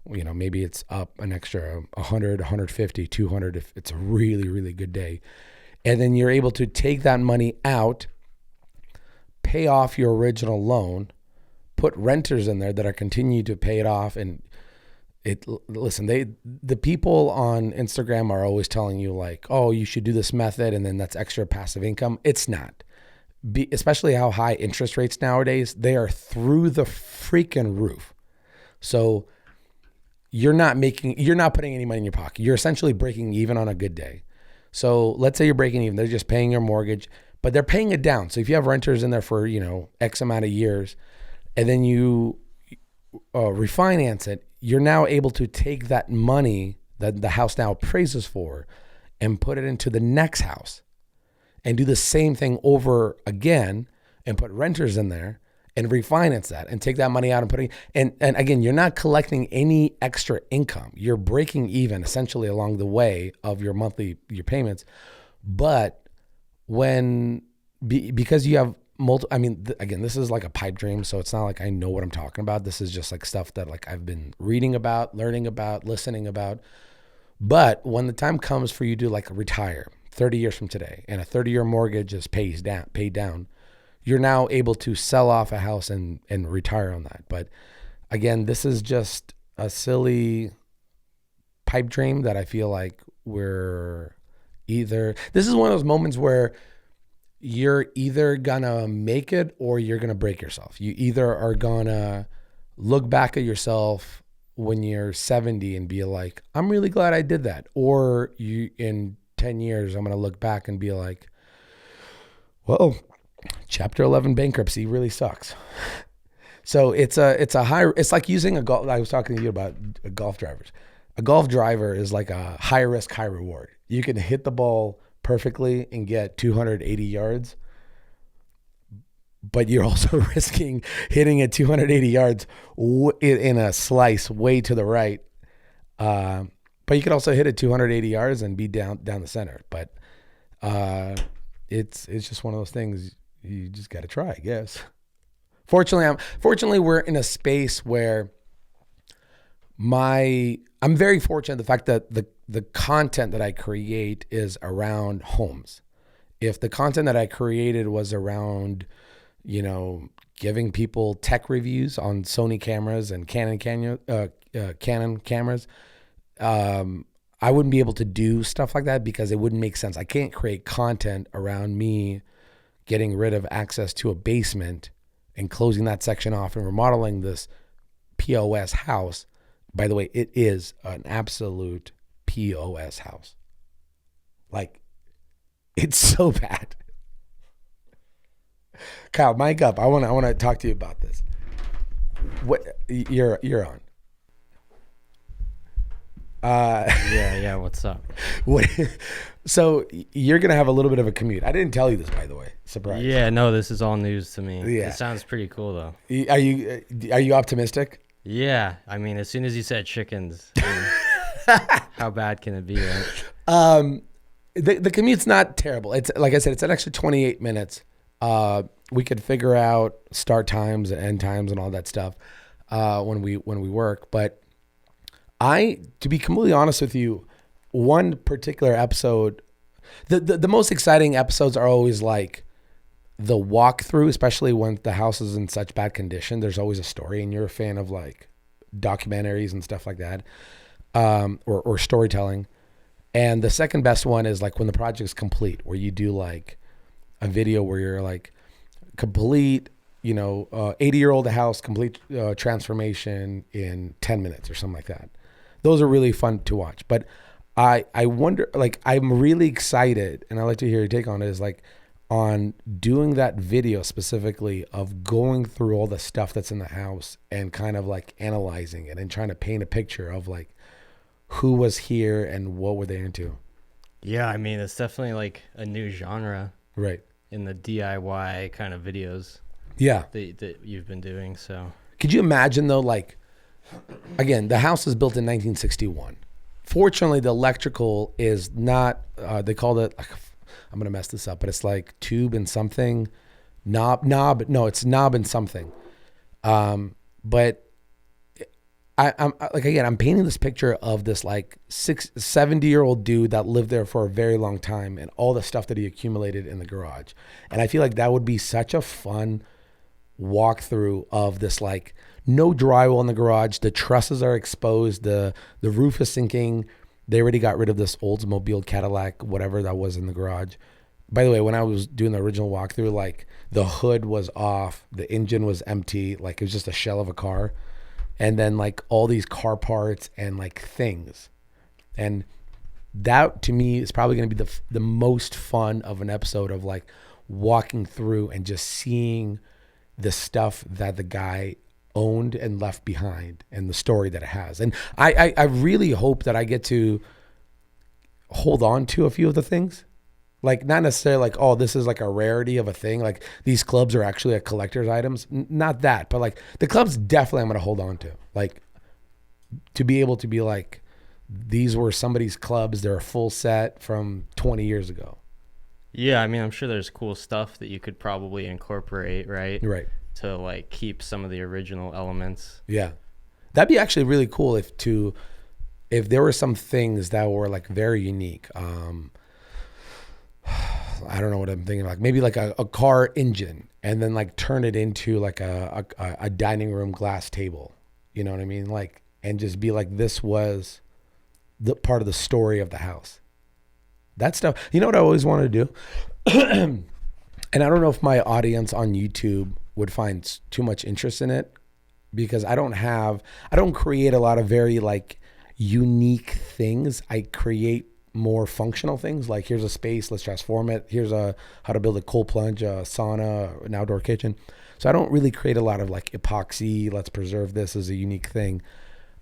[SPEAKER 1] Maybe it's up an extra 100, 150, 200 if it's a really, really good day. And then you're able to take that money out, pay off your original loan, put renters in there that are continue to pay it off. And the people on Instagram are always telling you like, oh, you should do this method and then that's extra passive income. It's not. Especially how high interest rates nowadays, they are through the freaking roof. So you're not putting any money in your pocket. You're essentially breaking even on a good day. So let's say you're breaking even. They're just paying your mortgage, but they're paying it down. So if you have renters in there for, X amount of years, and then you refinance it, you're now able to take that money that the house now appraises for and put it into the next house and do the same thing over again and put renters in there and refinance that and take that money out and putting, and again, you're not collecting any extra income. You're breaking even essentially along the way of your payments. But because you have again, this is like a pipe dream. So it's not like I know what I'm talking about. This is just like stuff that like I've been reading about, learning about, listening about. But when the time comes for you to like retire 30 years from today and a 30-year mortgage is paid down, you're now able to sell off a house and retire on that. But again, this is just a silly pipe dream that I feel like this is one of those moments where you're either gonna make it or you're gonna break yourself. You either are gonna look back at yourself when you're 70 and be like, I'm really glad I did that. Or you, in 10 years, I'm gonna look back and be like, well, Chapter 11 bankruptcy really sucks. So it's like using a golf. I was talking to you about golf drivers. A golf driver is like a high risk, high reward. You can hit the ball perfectly and get 280 yards, but you're also risking hitting it 280 yards in a slice way to the right. But you could also hit it 280 yards and be down the center. But it's just one of those things. You just got to try, I guess. Fortunately, we're in a space where I'm very fortunate the fact that the content that I create is around homes. If the content that I created was around, giving people tech reviews on Sony cameras and Canon cameras, I wouldn't be able to do stuff like that because it wouldn't make sense. I can't create content around me getting rid of access to a basement and closing that section off and remodeling this POS house. By the way, it is an absolute POS house. Like, it's so bad. Kyle, mic up. I want to talk to you about this. What you're on?
[SPEAKER 3] Yeah. What's up?
[SPEAKER 1] So you're gonna have a little bit of a commute. I didn't tell you this, by the way. Surprise.
[SPEAKER 3] Yeah, no, this is all news to me.
[SPEAKER 1] Yeah.
[SPEAKER 3] It sounds pretty cool though.
[SPEAKER 1] Are you optimistic?
[SPEAKER 3] Yeah, I mean, as soon as you said chickens, how bad can it be, right?
[SPEAKER 1] The commute's not terrible. It's like I said, it's an extra 28 minutes. We could figure out start times and end times and all that stuff. when we work. But to be completely honest with you, one particular episode, the most exciting episodes are always like the walkthrough, especially when the house is in such bad condition. There's always a story, and you're a fan of like documentaries and stuff like that, or storytelling. And the second best one is like when the project's complete, where you do like a video where you're like complete, 80-year-old house, complete transformation in 10 minutes or something like that. Those are really fun to watch. But I wonder, like, I'm really excited, and I'd like to hear your take on it, is like on doing that video specifically of going through all the stuff that's in the house and kind of like analyzing it and trying to paint a picture of like who was here and what were they into.
[SPEAKER 3] Yeah, I mean, it's definitely like a new genre,
[SPEAKER 1] Right.
[SPEAKER 3] in the DIY kind of videos.
[SPEAKER 1] Yeah.
[SPEAKER 3] That you've been doing. So
[SPEAKER 1] Could you imagine though, like, again, the house is built in 1961. Fortunately, the electrical is not, they called it, I'm going to mess this up, but it's like tube and something, no, it's knob and something. But I'm like, again, I'm painting this picture of this like 70-year-old dude that lived there for a very long time and all the stuff that he accumulated in the garage. And I feel like that would be such a fun walkthrough of this, like, no drywall in the garage. The trusses are exposed. The roof is sinking. They already got rid of this Oldsmobile Cadillac, whatever that was in the garage. By the way, when I was doing the original walkthrough, like the hood was off. The engine was empty. Like it was just a shell of a car. And then like all these car parts and like things. And that to me is probably going to be the most fun of an episode of like walking through and just seeing the stuff that the guy owned and left behind and the story that it has. And I really hope that I get to hold on to a few of the things. Like not necessarily like, oh, this is like a rarity of a thing. Like these clubs are actually a collector's items. Not that, but like the clubs definitely I'm going to hold on to. Like to be able to be like, these were somebody's clubs. They're a full set from 20 years ago.
[SPEAKER 3] yeah, I mean, I'm sure there's cool stuff that you could probably incorporate, right?
[SPEAKER 1] Right.
[SPEAKER 3] To like keep some of the original elements.
[SPEAKER 1] Yeah. That'd be actually really cool if there were some things that were like very unique. I don't know what I'm thinking, like maybe like a car engine and then like turn it into like a dining room glass table. You know what I mean? Like, and just be like, this was the part of the story of the house. That stuff. You know what I always wanted to do? And I don't know if my audience on YouTube would find too much interest in it because I don't create a lot of very like unique things. I create more functional things. Like here's a space, let's transform it. Here's how to build a cold plunge, a sauna, an outdoor kitchen. So I don't really create a lot of like epoxy, let's preserve this as a unique thing.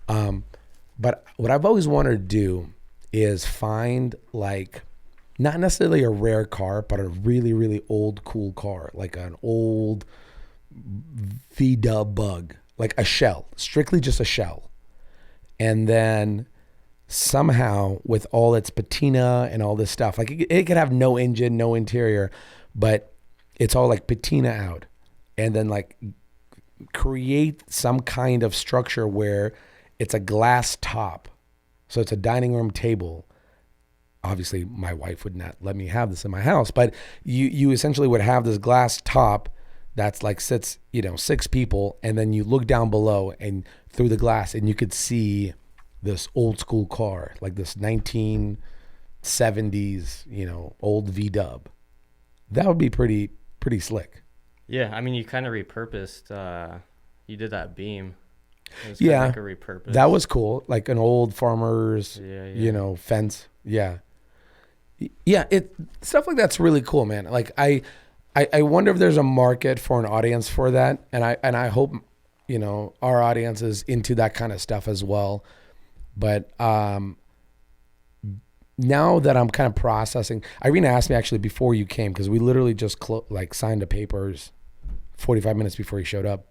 [SPEAKER 1] But what I've always wanted to do is find like, not necessarily a rare car, but a really, really old, cool car, like an old V-dub bug, like a shell, strictly just a shell. And then somehow with all its patina and all this stuff, like it could have no engine, no interior, but it's all like patina out. And then like create some kind of structure where it's a glass top. So it's a dining room table. Obviously my wife would not let me have this in my house, but you essentially would have this glass top that's like sits, 6 people. And then you look down below and through the glass and you could see this old school car, like this 1970s, old V-dub. That would be pretty slick.
[SPEAKER 3] Yeah, I mean, you kind of repurposed, you did that beam. It was
[SPEAKER 1] Yeah,
[SPEAKER 3] like a repurpose.
[SPEAKER 1] that was cool. Like an old farmer's,
[SPEAKER 3] Yeah.
[SPEAKER 1] fence. Yeah. Yeah, stuff like that's really cool, man. Like I wonder if there's a market for an audience for that. And I hope, our audience is into that kind of stuff as well. But now that I'm kind of processing, Irina asked me actually before you came, because we literally just signed the papers 45 minutes before you showed up.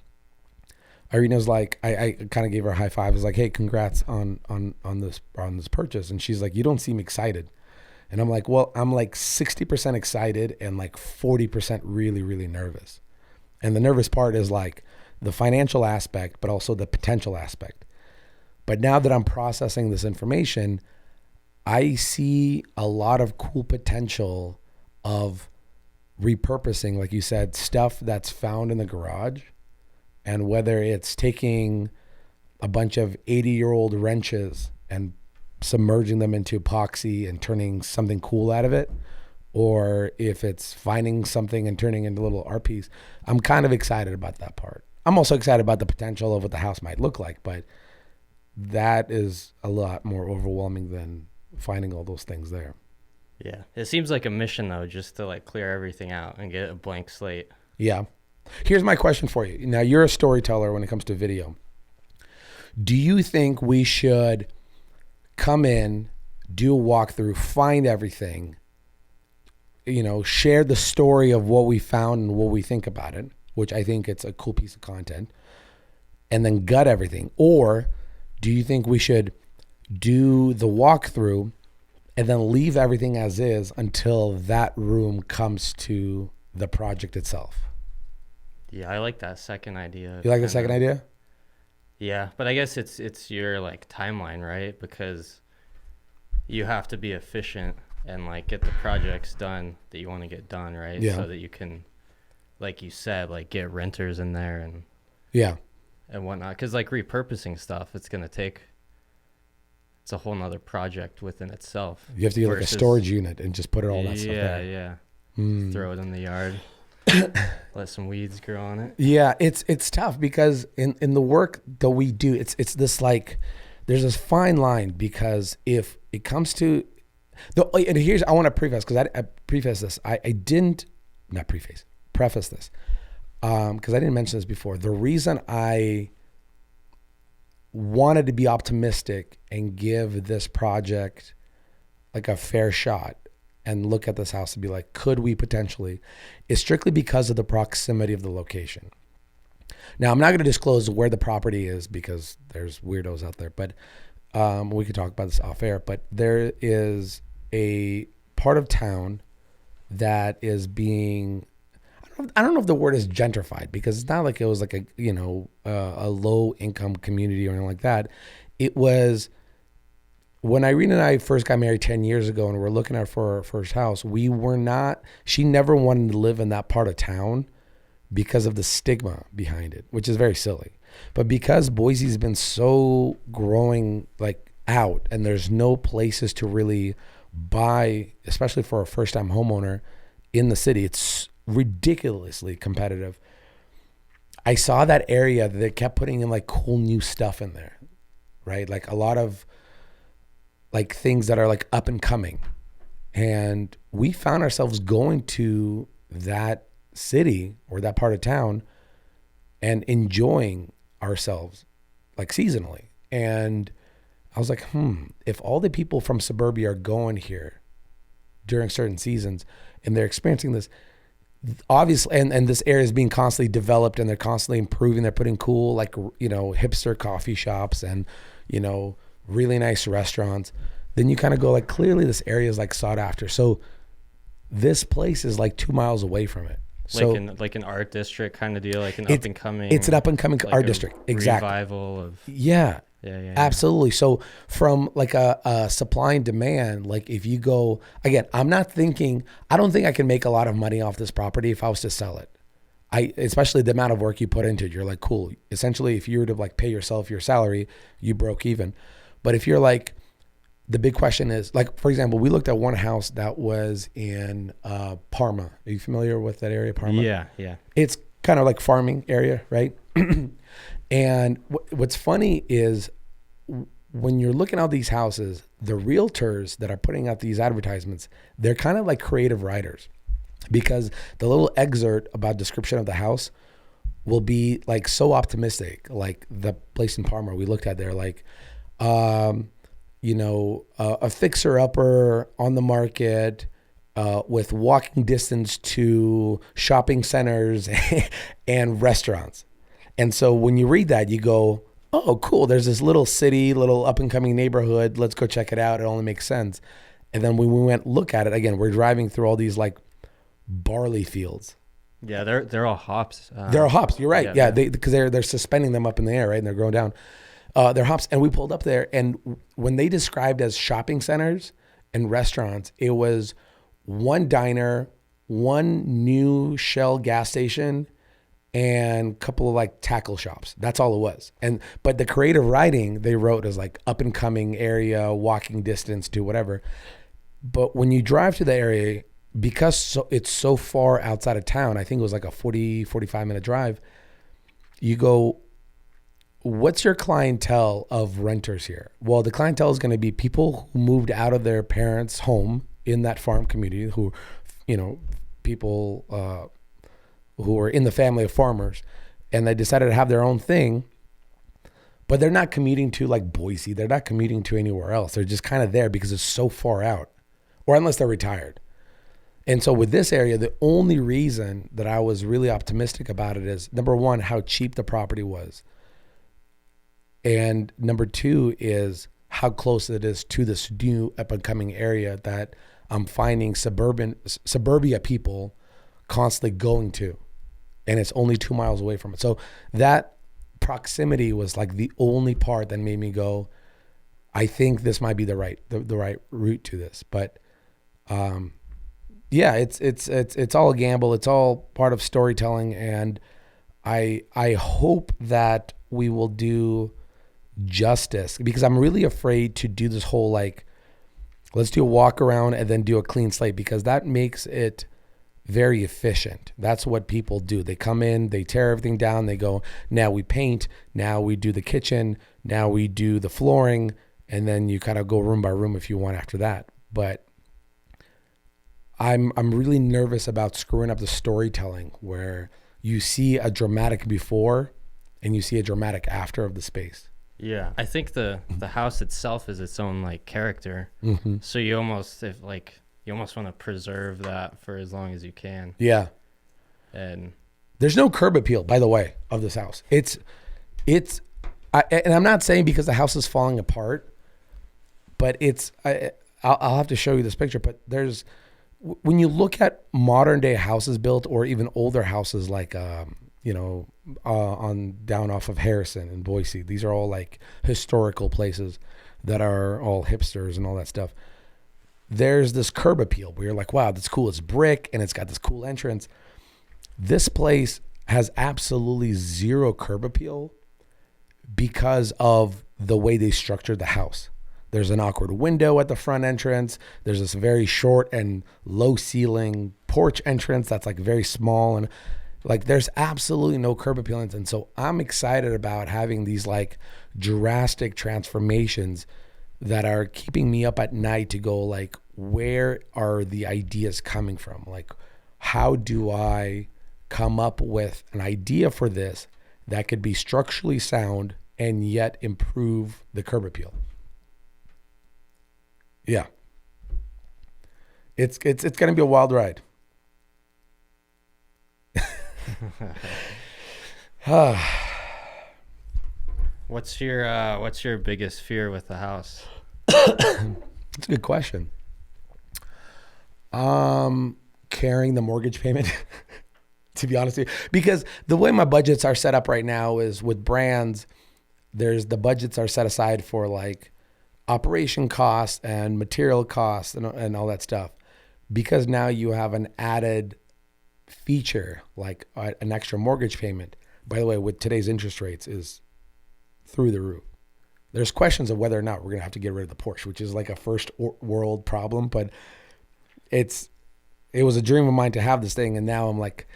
[SPEAKER 1] Irina's like, I kind of gave her a high five. I was like, hey, congrats on this purchase. And she's like, you don't seem excited. And I'm like, well, I'm like 60% excited and like 40% really, really nervous. And the nervous part is like the financial aspect, but also the potential aspect. But now that I'm processing this information, I see a lot of cool potential of repurposing, like you said, stuff that's found in the garage. And whether it's taking a bunch of 80-year-old wrenches and submerging them into epoxy and turning something cool out of it, or if it's finding something and turning into little art piece, I'm kind of excited about that part. I'm also excited about the potential of what the house might look like, but that is a lot more overwhelming than finding all those things there.
[SPEAKER 3] Yeah. It seems like a mission though, just to like clear everything out and get a blank slate.
[SPEAKER 1] Yeah. Here's my question for you. Now, you're a storyteller when it comes to video. Do you think we should come in, do a walkthrough, find everything, share the story of what we found and what we think about it, which I think it's a cool piece of content, and then gut everything? Or do you think we should do the walkthrough and then leave everything as is until that room comes to the project itself?
[SPEAKER 3] Yeah, I like that second idea.
[SPEAKER 1] You like the second idea?
[SPEAKER 3] Yeah, but I guess it's your like timeline, right? Because you have to be efficient and like get the projects done that you want to get done, right?
[SPEAKER 1] Yeah.
[SPEAKER 3] So that you can, like you said, like get renters in there and
[SPEAKER 1] Yeah.
[SPEAKER 3] and whatnot. Because like repurposing stuff, it's a whole nother project within itself.
[SPEAKER 1] You have to get like a storage unit and just put it all that stuff there.
[SPEAKER 3] Yeah. Throw it in the yard. Let some weeds grow on it.
[SPEAKER 1] Yeah, it's tough because in the work that we do, it's this like, there's this fine line, because if it comes to and here's, I want to preface, because I preface this. I didn't, not preface, preface this, because I didn't mention this before. The reason I wanted to be optimistic and give this project like a fair shot and look at this house and be like, could we potentially, is strictly because of the proximity of the location. Now, I'm not going to disclose where the property is because there's weirdos out there, but we could talk about this off air. But there is a part of town that is being, I don't know if the word is gentrified, because it's not like it was like a low income community or anything like that. It was, when Irene and I first got married 10 years ago and we're looking at for our first house, she never wanted to live in that part of town because of the stigma behind it, which is very silly. But because Boise's been so growing like out and there's no places to really buy, especially for a first time homeowner in the city, it's ridiculously competitive. I saw that area that they kept putting in like cool new stuff in there, right? Like a lot of like things that are like up and coming. And we found ourselves going to that city or that part of town and enjoying ourselves like seasonally. And I was like, if all the people from suburbia are going here during certain seasons and they're experiencing this, obviously, and this area is being constantly developed and they're constantly improving, they're putting cool, like, hipster coffee shops and, really nice restaurants, then you kind of go like, clearly this area is like sought after. So this place is like 2 miles away from it. So
[SPEAKER 3] like an art district kind of deal, like an up and coming.
[SPEAKER 1] It's an up and coming
[SPEAKER 3] like
[SPEAKER 1] art district. Exactly.
[SPEAKER 3] Revival of.
[SPEAKER 1] Yeah.
[SPEAKER 3] Yeah.
[SPEAKER 1] Absolutely. So from like a supply and demand, like if you go, again, I don't think I can make a lot of money off this property if I was to sell it. Especially the amount of work you put into it, you're like, cool. Essentially, if you were to like pay yourself your salary, you broke even. But if you're like, the big question is, like, for example, we looked at one house that was in Parma. Are you familiar with that area, Parma?
[SPEAKER 3] Yeah.
[SPEAKER 1] It's kind of like farming area, right? And what's funny is when you're looking at these houses, the realtors that are putting out these advertisements, they're kind of like creative writers, because the little excerpt about description of the house will be like so optimistic. Like the place in Parma we looked at, they're like, a fixer-upper on the market with walking distance to shopping centers and restaurants. And so when you read that, you go, oh, cool. There's this little city, little up-and-coming neighborhood. Let's go check it out. It only makes sense. And then when we went look at it, again, we're driving through all these like barley fields,
[SPEAKER 3] Yeah, they're all hops.
[SPEAKER 1] They're hops. You're right. Yeah,
[SPEAKER 3] yeah.
[SPEAKER 1] because they're suspending them up in the air, right? And they're growing down. They're hops. And we pulled up there, and when they described as shopping centers and restaurants, it was one diner, one new Shell gas station, and a couple of like tackle shops. That's all it was. But the creative writing they wrote as like up and coming area, walking distance to whatever. But when you drive to the area, because it's so far outside of town, I think it was like a 45 minute drive. You go, what's your clientele of renters here? Well, the clientele is going to be people who moved out of their parents' home in that farm community, who, people who are in the family of farmers, and they decided to have their own thing, but they're not commuting to like Boise. They're not commuting to anywhere else. They're just kind of there because it's so far out, or unless they're retired. And so with this area, the only reason that I was really optimistic about it is, number one, how cheap the property was. And number two is how close it is to this new up and coming area that I'm finding suburbia people constantly going to. And it's only 2 miles away from it. So that proximity was like the only part that made me go, I think this might be the right route to this. But yeah, it's all a gamble. It's all part of storytelling, and I hope that we will do justice, because I'm really afraid to do this whole like, let's do a walk around and then do a clean slate, because that makes it very efficient. That's what people do. They come in, they tear everything down, they go, now we paint, now we do the kitchen, now we do the flooring, and then you kind of go room by room if you want after that. But I'm really nervous about screwing up the storytelling where you see a dramatic before and you see a dramatic after of the space.
[SPEAKER 3] Yeah, I think the house itself is its own like character.
[SPEAKER 1] Mm-hmm.
[SPEAKER 3] So you almost want to preserve that for as long as you can.
[SPEAKER 1] Yeah.
[SPEAKER 3] And
[SPEAKER 1] there's no curb appeal, by the way, of this house. And I'm not saying because the house is falling apart, but I'll have to show you this picture. But when you look at modern day houses built, or even older houses like, on down off of Harrison and Boise, these are all like historical places that are all hipsters and all that stuff. There's this curb appeal where you're like, wow, that's cool. It's brick and it's got this cool entrance. This place has absolutely zero curb appeal because of the way they structured the house. There's an awkward window at the front entrance. There's this very short and low ceiling porch entrance that's like very small, and like there's absolutely no curb appeal. And so I'm excited about having these like drastic transformations that are keeping me up at night to go like, where are the ideas coming from? Like, how do I come up with an idea for this that could be structurally sound and yet improve the curb appeal? Yeah. It's going to be a wild ride.
[SPEAKER 3] what's your biggest fear with the house?
[SPEAKER 1] That's a good question. Carrying the mortgage payment, to be honest with you, because the way my budgets are set up right now is with brands, the budgets are set aside for like operation costs and material costs and all that stuff. Because now you have an added feature like an extra mortgage payment. By the way, with today's interest rates is through the roof. There's questions of whether or not we're going to have to get rid of the Porsche, which is like a first world problem, but it was a dream of mine to have this thing. And now I'm like,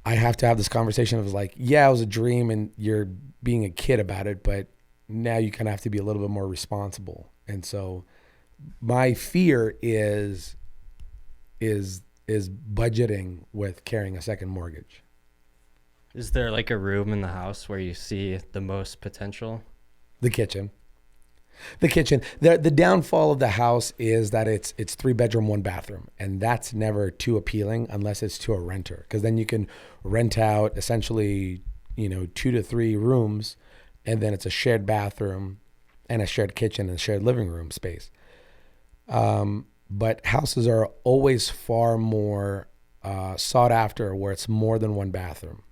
[SPEAKER 1] I have to have this conversation of like, yeah, it was a dream and you're being a kid about it, but now you kind of have to be a little bit more responsible. And so my fear is budgeting with carrying a second mortgage.
[SPEAKER 3] Is there like a room in the house where you see the most potential?
[SPEAKER 1] The kitchen. The downfall of the house is that it's 3-bedroom, 1-bathroom, and that's never too appealing unless it's to a renter, because then you can rent out essentially 2 to 3 rooms, and then it's a shared bathroom and a shared kitchen and a shared living room space. But houses are always far more sought after where it's more than one bathroom.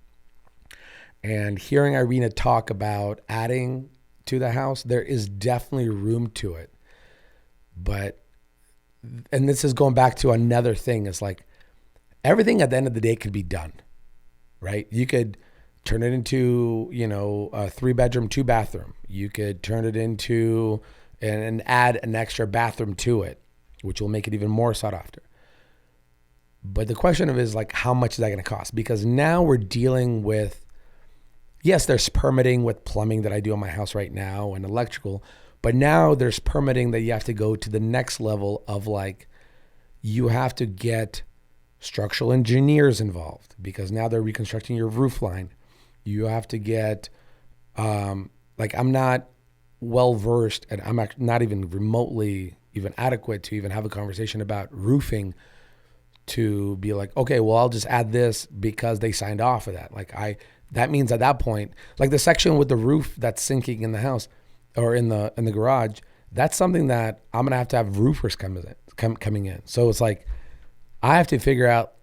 [SPEAKER 1] And hearing Irina talk about adding to the house, there is definitely room to it. But, and this is going back to another thing, is like everything at the end of the day could be done, right? You could turn it into, a 3-bedroom, 2-bathroom. You could turn it into and add an extra bathroom to it, which will make it even more sought after. But the question of is like, how much is that going to cost? Because now we're dealing with, yes, there's permitting with plumbing that I do in my house right now and electrical, but now there's permitting that you have to go to the next level of like, you have to get structural engineers involved because now they're reconstructing your roof line. You have to get, I'm not well versed and I'm not even remotely even adequate to even have a conversation about roofing to be like, okay, well, I'll just add this because they signed off for that. That means at that point, like the section with the roof that's sinking in the house or in the garage, that's something that I'm going to have roofers coming in. So it's like, I have to figure out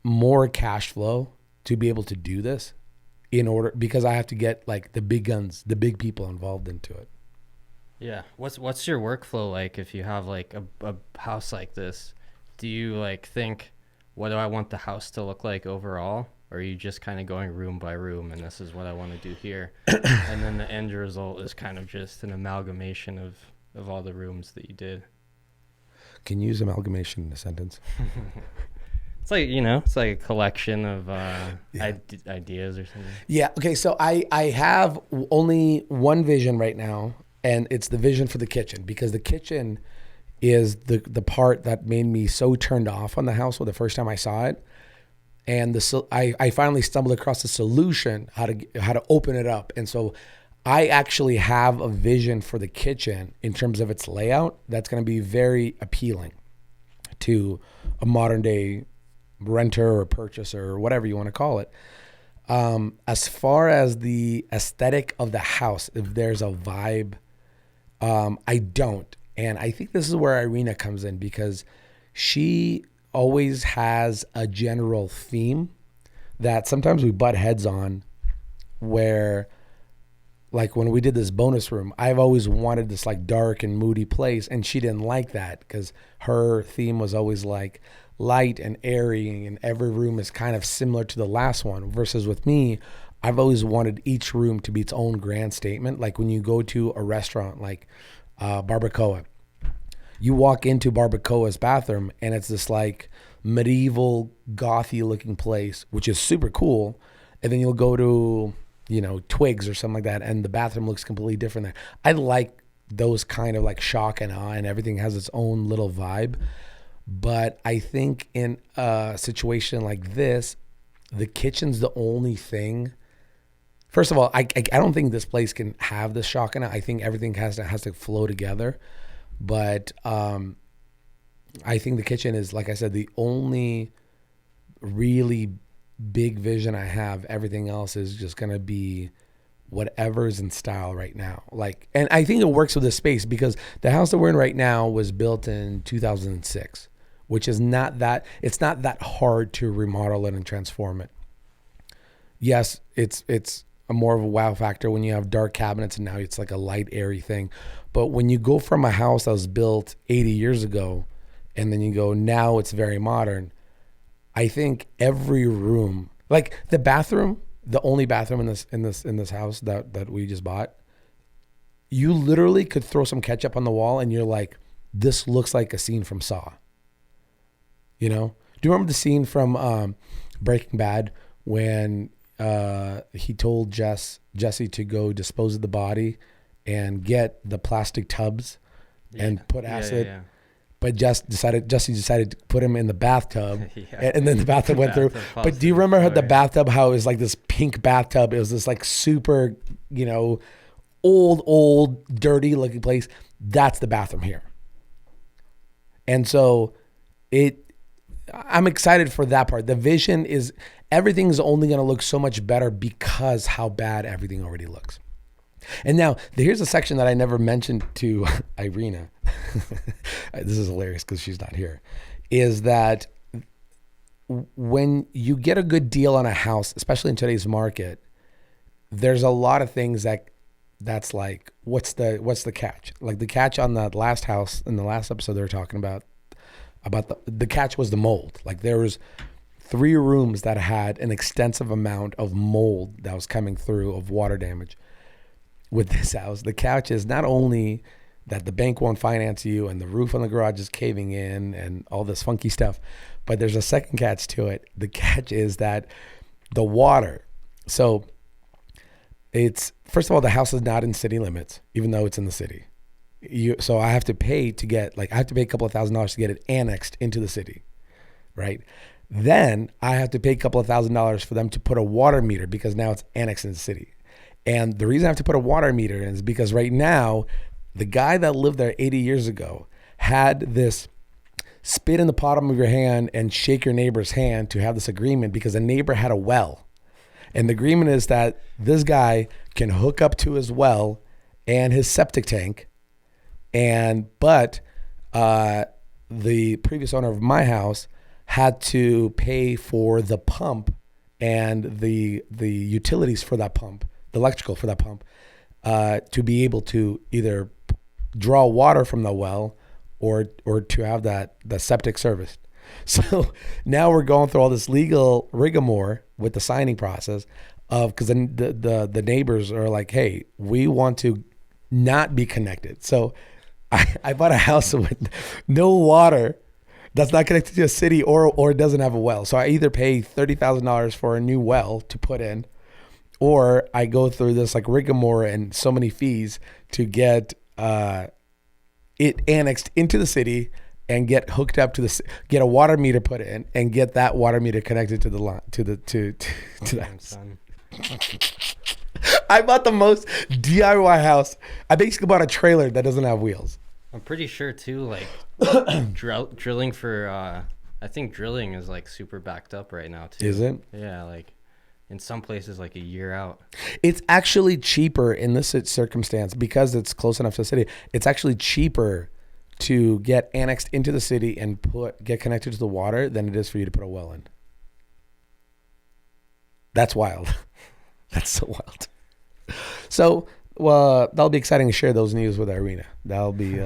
[SPEAKER 1] more cash flow to be able to do this because I have to get like the big guns, the big people involved into it.
[SPEAKER 3] Yeah. What's your workflow like if you have like a house like this? Do you like think, what do I want the house to look like overall? Or are you just kind of going room by room and this is what I want to do here? And then the end result is kind of just an amalgamation of all the rooms that you did. Can
[SPEAKER 1] you use amalgamation in a sentence?
[SPEAKER 3] It's like, it's like a collection of ideas or something.
[SPEAKER 1] Yeah. Okay. So I have only one vision right now, and it's the vision for the kitchen, because the kitchen is the part that made me so turned off on the house the first time I saw it. And I finally stumbled across the solution, how to open it up. And so I actually have a vision for the kitchen in terms of its layout that's going to be very appealing to a modern day renter or purchaser or whatever you want to call it. As far as the aesthetic of the house, if there's a vibe, I don't. And I think this is where Irina comes in, because she always has a general theme that sometimes we butt heads on, where like when we did this bonus room, I've always wanted this like dark and moody place, and she didn't like that because her theme was always like light and airy, and every room is kind of similar to the last one. Versus with me, I've always wanted each room to be its own grand statement. Like when you go to a restaurant like Barbacoa, you walk into Barbacoa's bathroom and it's this like medieval gothy looking place, which is super cool. And then you'll go to, Twigs or something like that, and the bathroom looks completely different there. I like those kind of like shock and awe, and everything has its own little vibe. But I think in a situation like this, the kitchen's the only thing. First of all, I don't think this place can have the shock and awe. I think everything has to flow together. But I think the kitchen is, like I said, the only really big vision I have. Everything else is just going to be whatever's in style right now. And I think it works with the space, because the house that we're in right now was built in 2006, which is it's not that hard to remodel it and transform it. Yes, it's a more of a wow factor when you have dark cabinets and now it's like a light, airy thing. But when you go from a house that was built 80 years ago and then you go, now it's very modern, I think every room, like the bathroom, the only bathroom in this house that we just bought, you literally could throw some ketchup on the wall and you're like, this looks like a scene from Saw. Do you remember the scene from Breaking Bad when he told Jesse to go dispose of the body and get the plastic tubs and put acid? Yeah. But Jesse decided to put him in the bathtub, and then the bathtub went through. But do you remember the bathtub, how it was like this pink bathtub? It was this like super, old, dirty looking place. That's the bathroom here. And so I'm excited for that part. The vision is, everything's only going to look so much better because how bad everything already looks. And now here's a section that I never mentioned to Irina. This is hilarious because she's not here. Is that when you get a good deal on a house, especially in today's market, there's a lot of things that's like, what's the catch? Like the catch on the last house in the last episode they were talking about the catch was the mold. Like there was 3 rooms that had an extensive amount of mold that was coming through of water damage. With this house, the catch is not only that the bank won't finance you and the roof on the garage is caving in and all this funky stuff, but there's a second catch to it. The catch is that the water. So it's, first of all, the house is not in city limits, even though it's in the city. So I have to pay to get, like, I have to pay a couple of $1,000s to get it annexed into the city, right? Then I have to pay a couple of $1,000s for them to put a water meter because now it's annexed in the city. And the reason I have to put a water meter in is because right now, the guy that lived there 80 years ago had this spit in the bottom of your hand and shake your neighbor's hand to have this agreement because the neighbor had a well. And the agreement is that this guy can hook up to his well and his septic tank. But the previous owner of my house had to pay for the pump and the utilities for that pump, the electrical for that pump, to be able to either draw water from the well or to have the septic serviced. So now we're going through all this legal rigmarole with the signing process of, because the neighbors are like, hey, we want to not be connected. So I bought a house with no water that's not connected to a city or doesn't have a well. So I either pay $30,000 for a new well to put in, or I go through this like rigmarole and so many fees to get it annexed into the city and get hooked up to get a water meter put in and get that water meter connected to the line to that. I bought the most DIY house. I basically bought a trailer that doesn't have wheels.
[SPEAKER 3] I'm pretty sure too, like drilling for I think drilling is like super backed up right now too.
[SPEAKER 1] Is it?
[SPEAKER 3] Yeah, like in some places like a year out.
[SPEAKER 1] It's actually cheaper in this circumstance because it's close enough to the city. It's actually cheaper to get annexed into the city and get connected to the water than it is for you to put a well in. That's wild. That's so wild. So, well, that'll be exciting to share those news with Irina. That'll be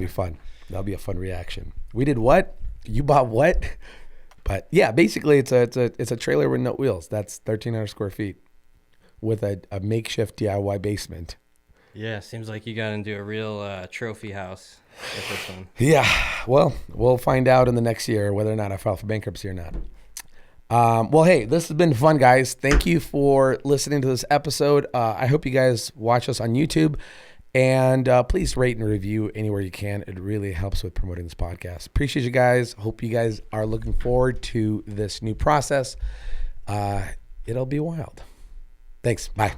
[SPEAKER 1] fun. That'll be a fun reaction. We did what? You bought what? But yeah, basically it's a trailer with no wheels. That's 1,300 square feet with a makeshift DIY basement.
[SPEAKER 3] Yeah, seems like you got into a real trophy house with this one.
[SPEAKER 1] Yeah, well, we'll find out in the next year whether or not I file for bankruptcy or not. Well, hey, this has been fun, guys. Thank you for listening to this episode. I hope you guys watch us on YouTube. And please rate and review anywhere you can. It really helps with promoting this podcast. Appreciate you guys. Hope you guys are looking forward to this new process. It'll be wild. Thanks. Bye.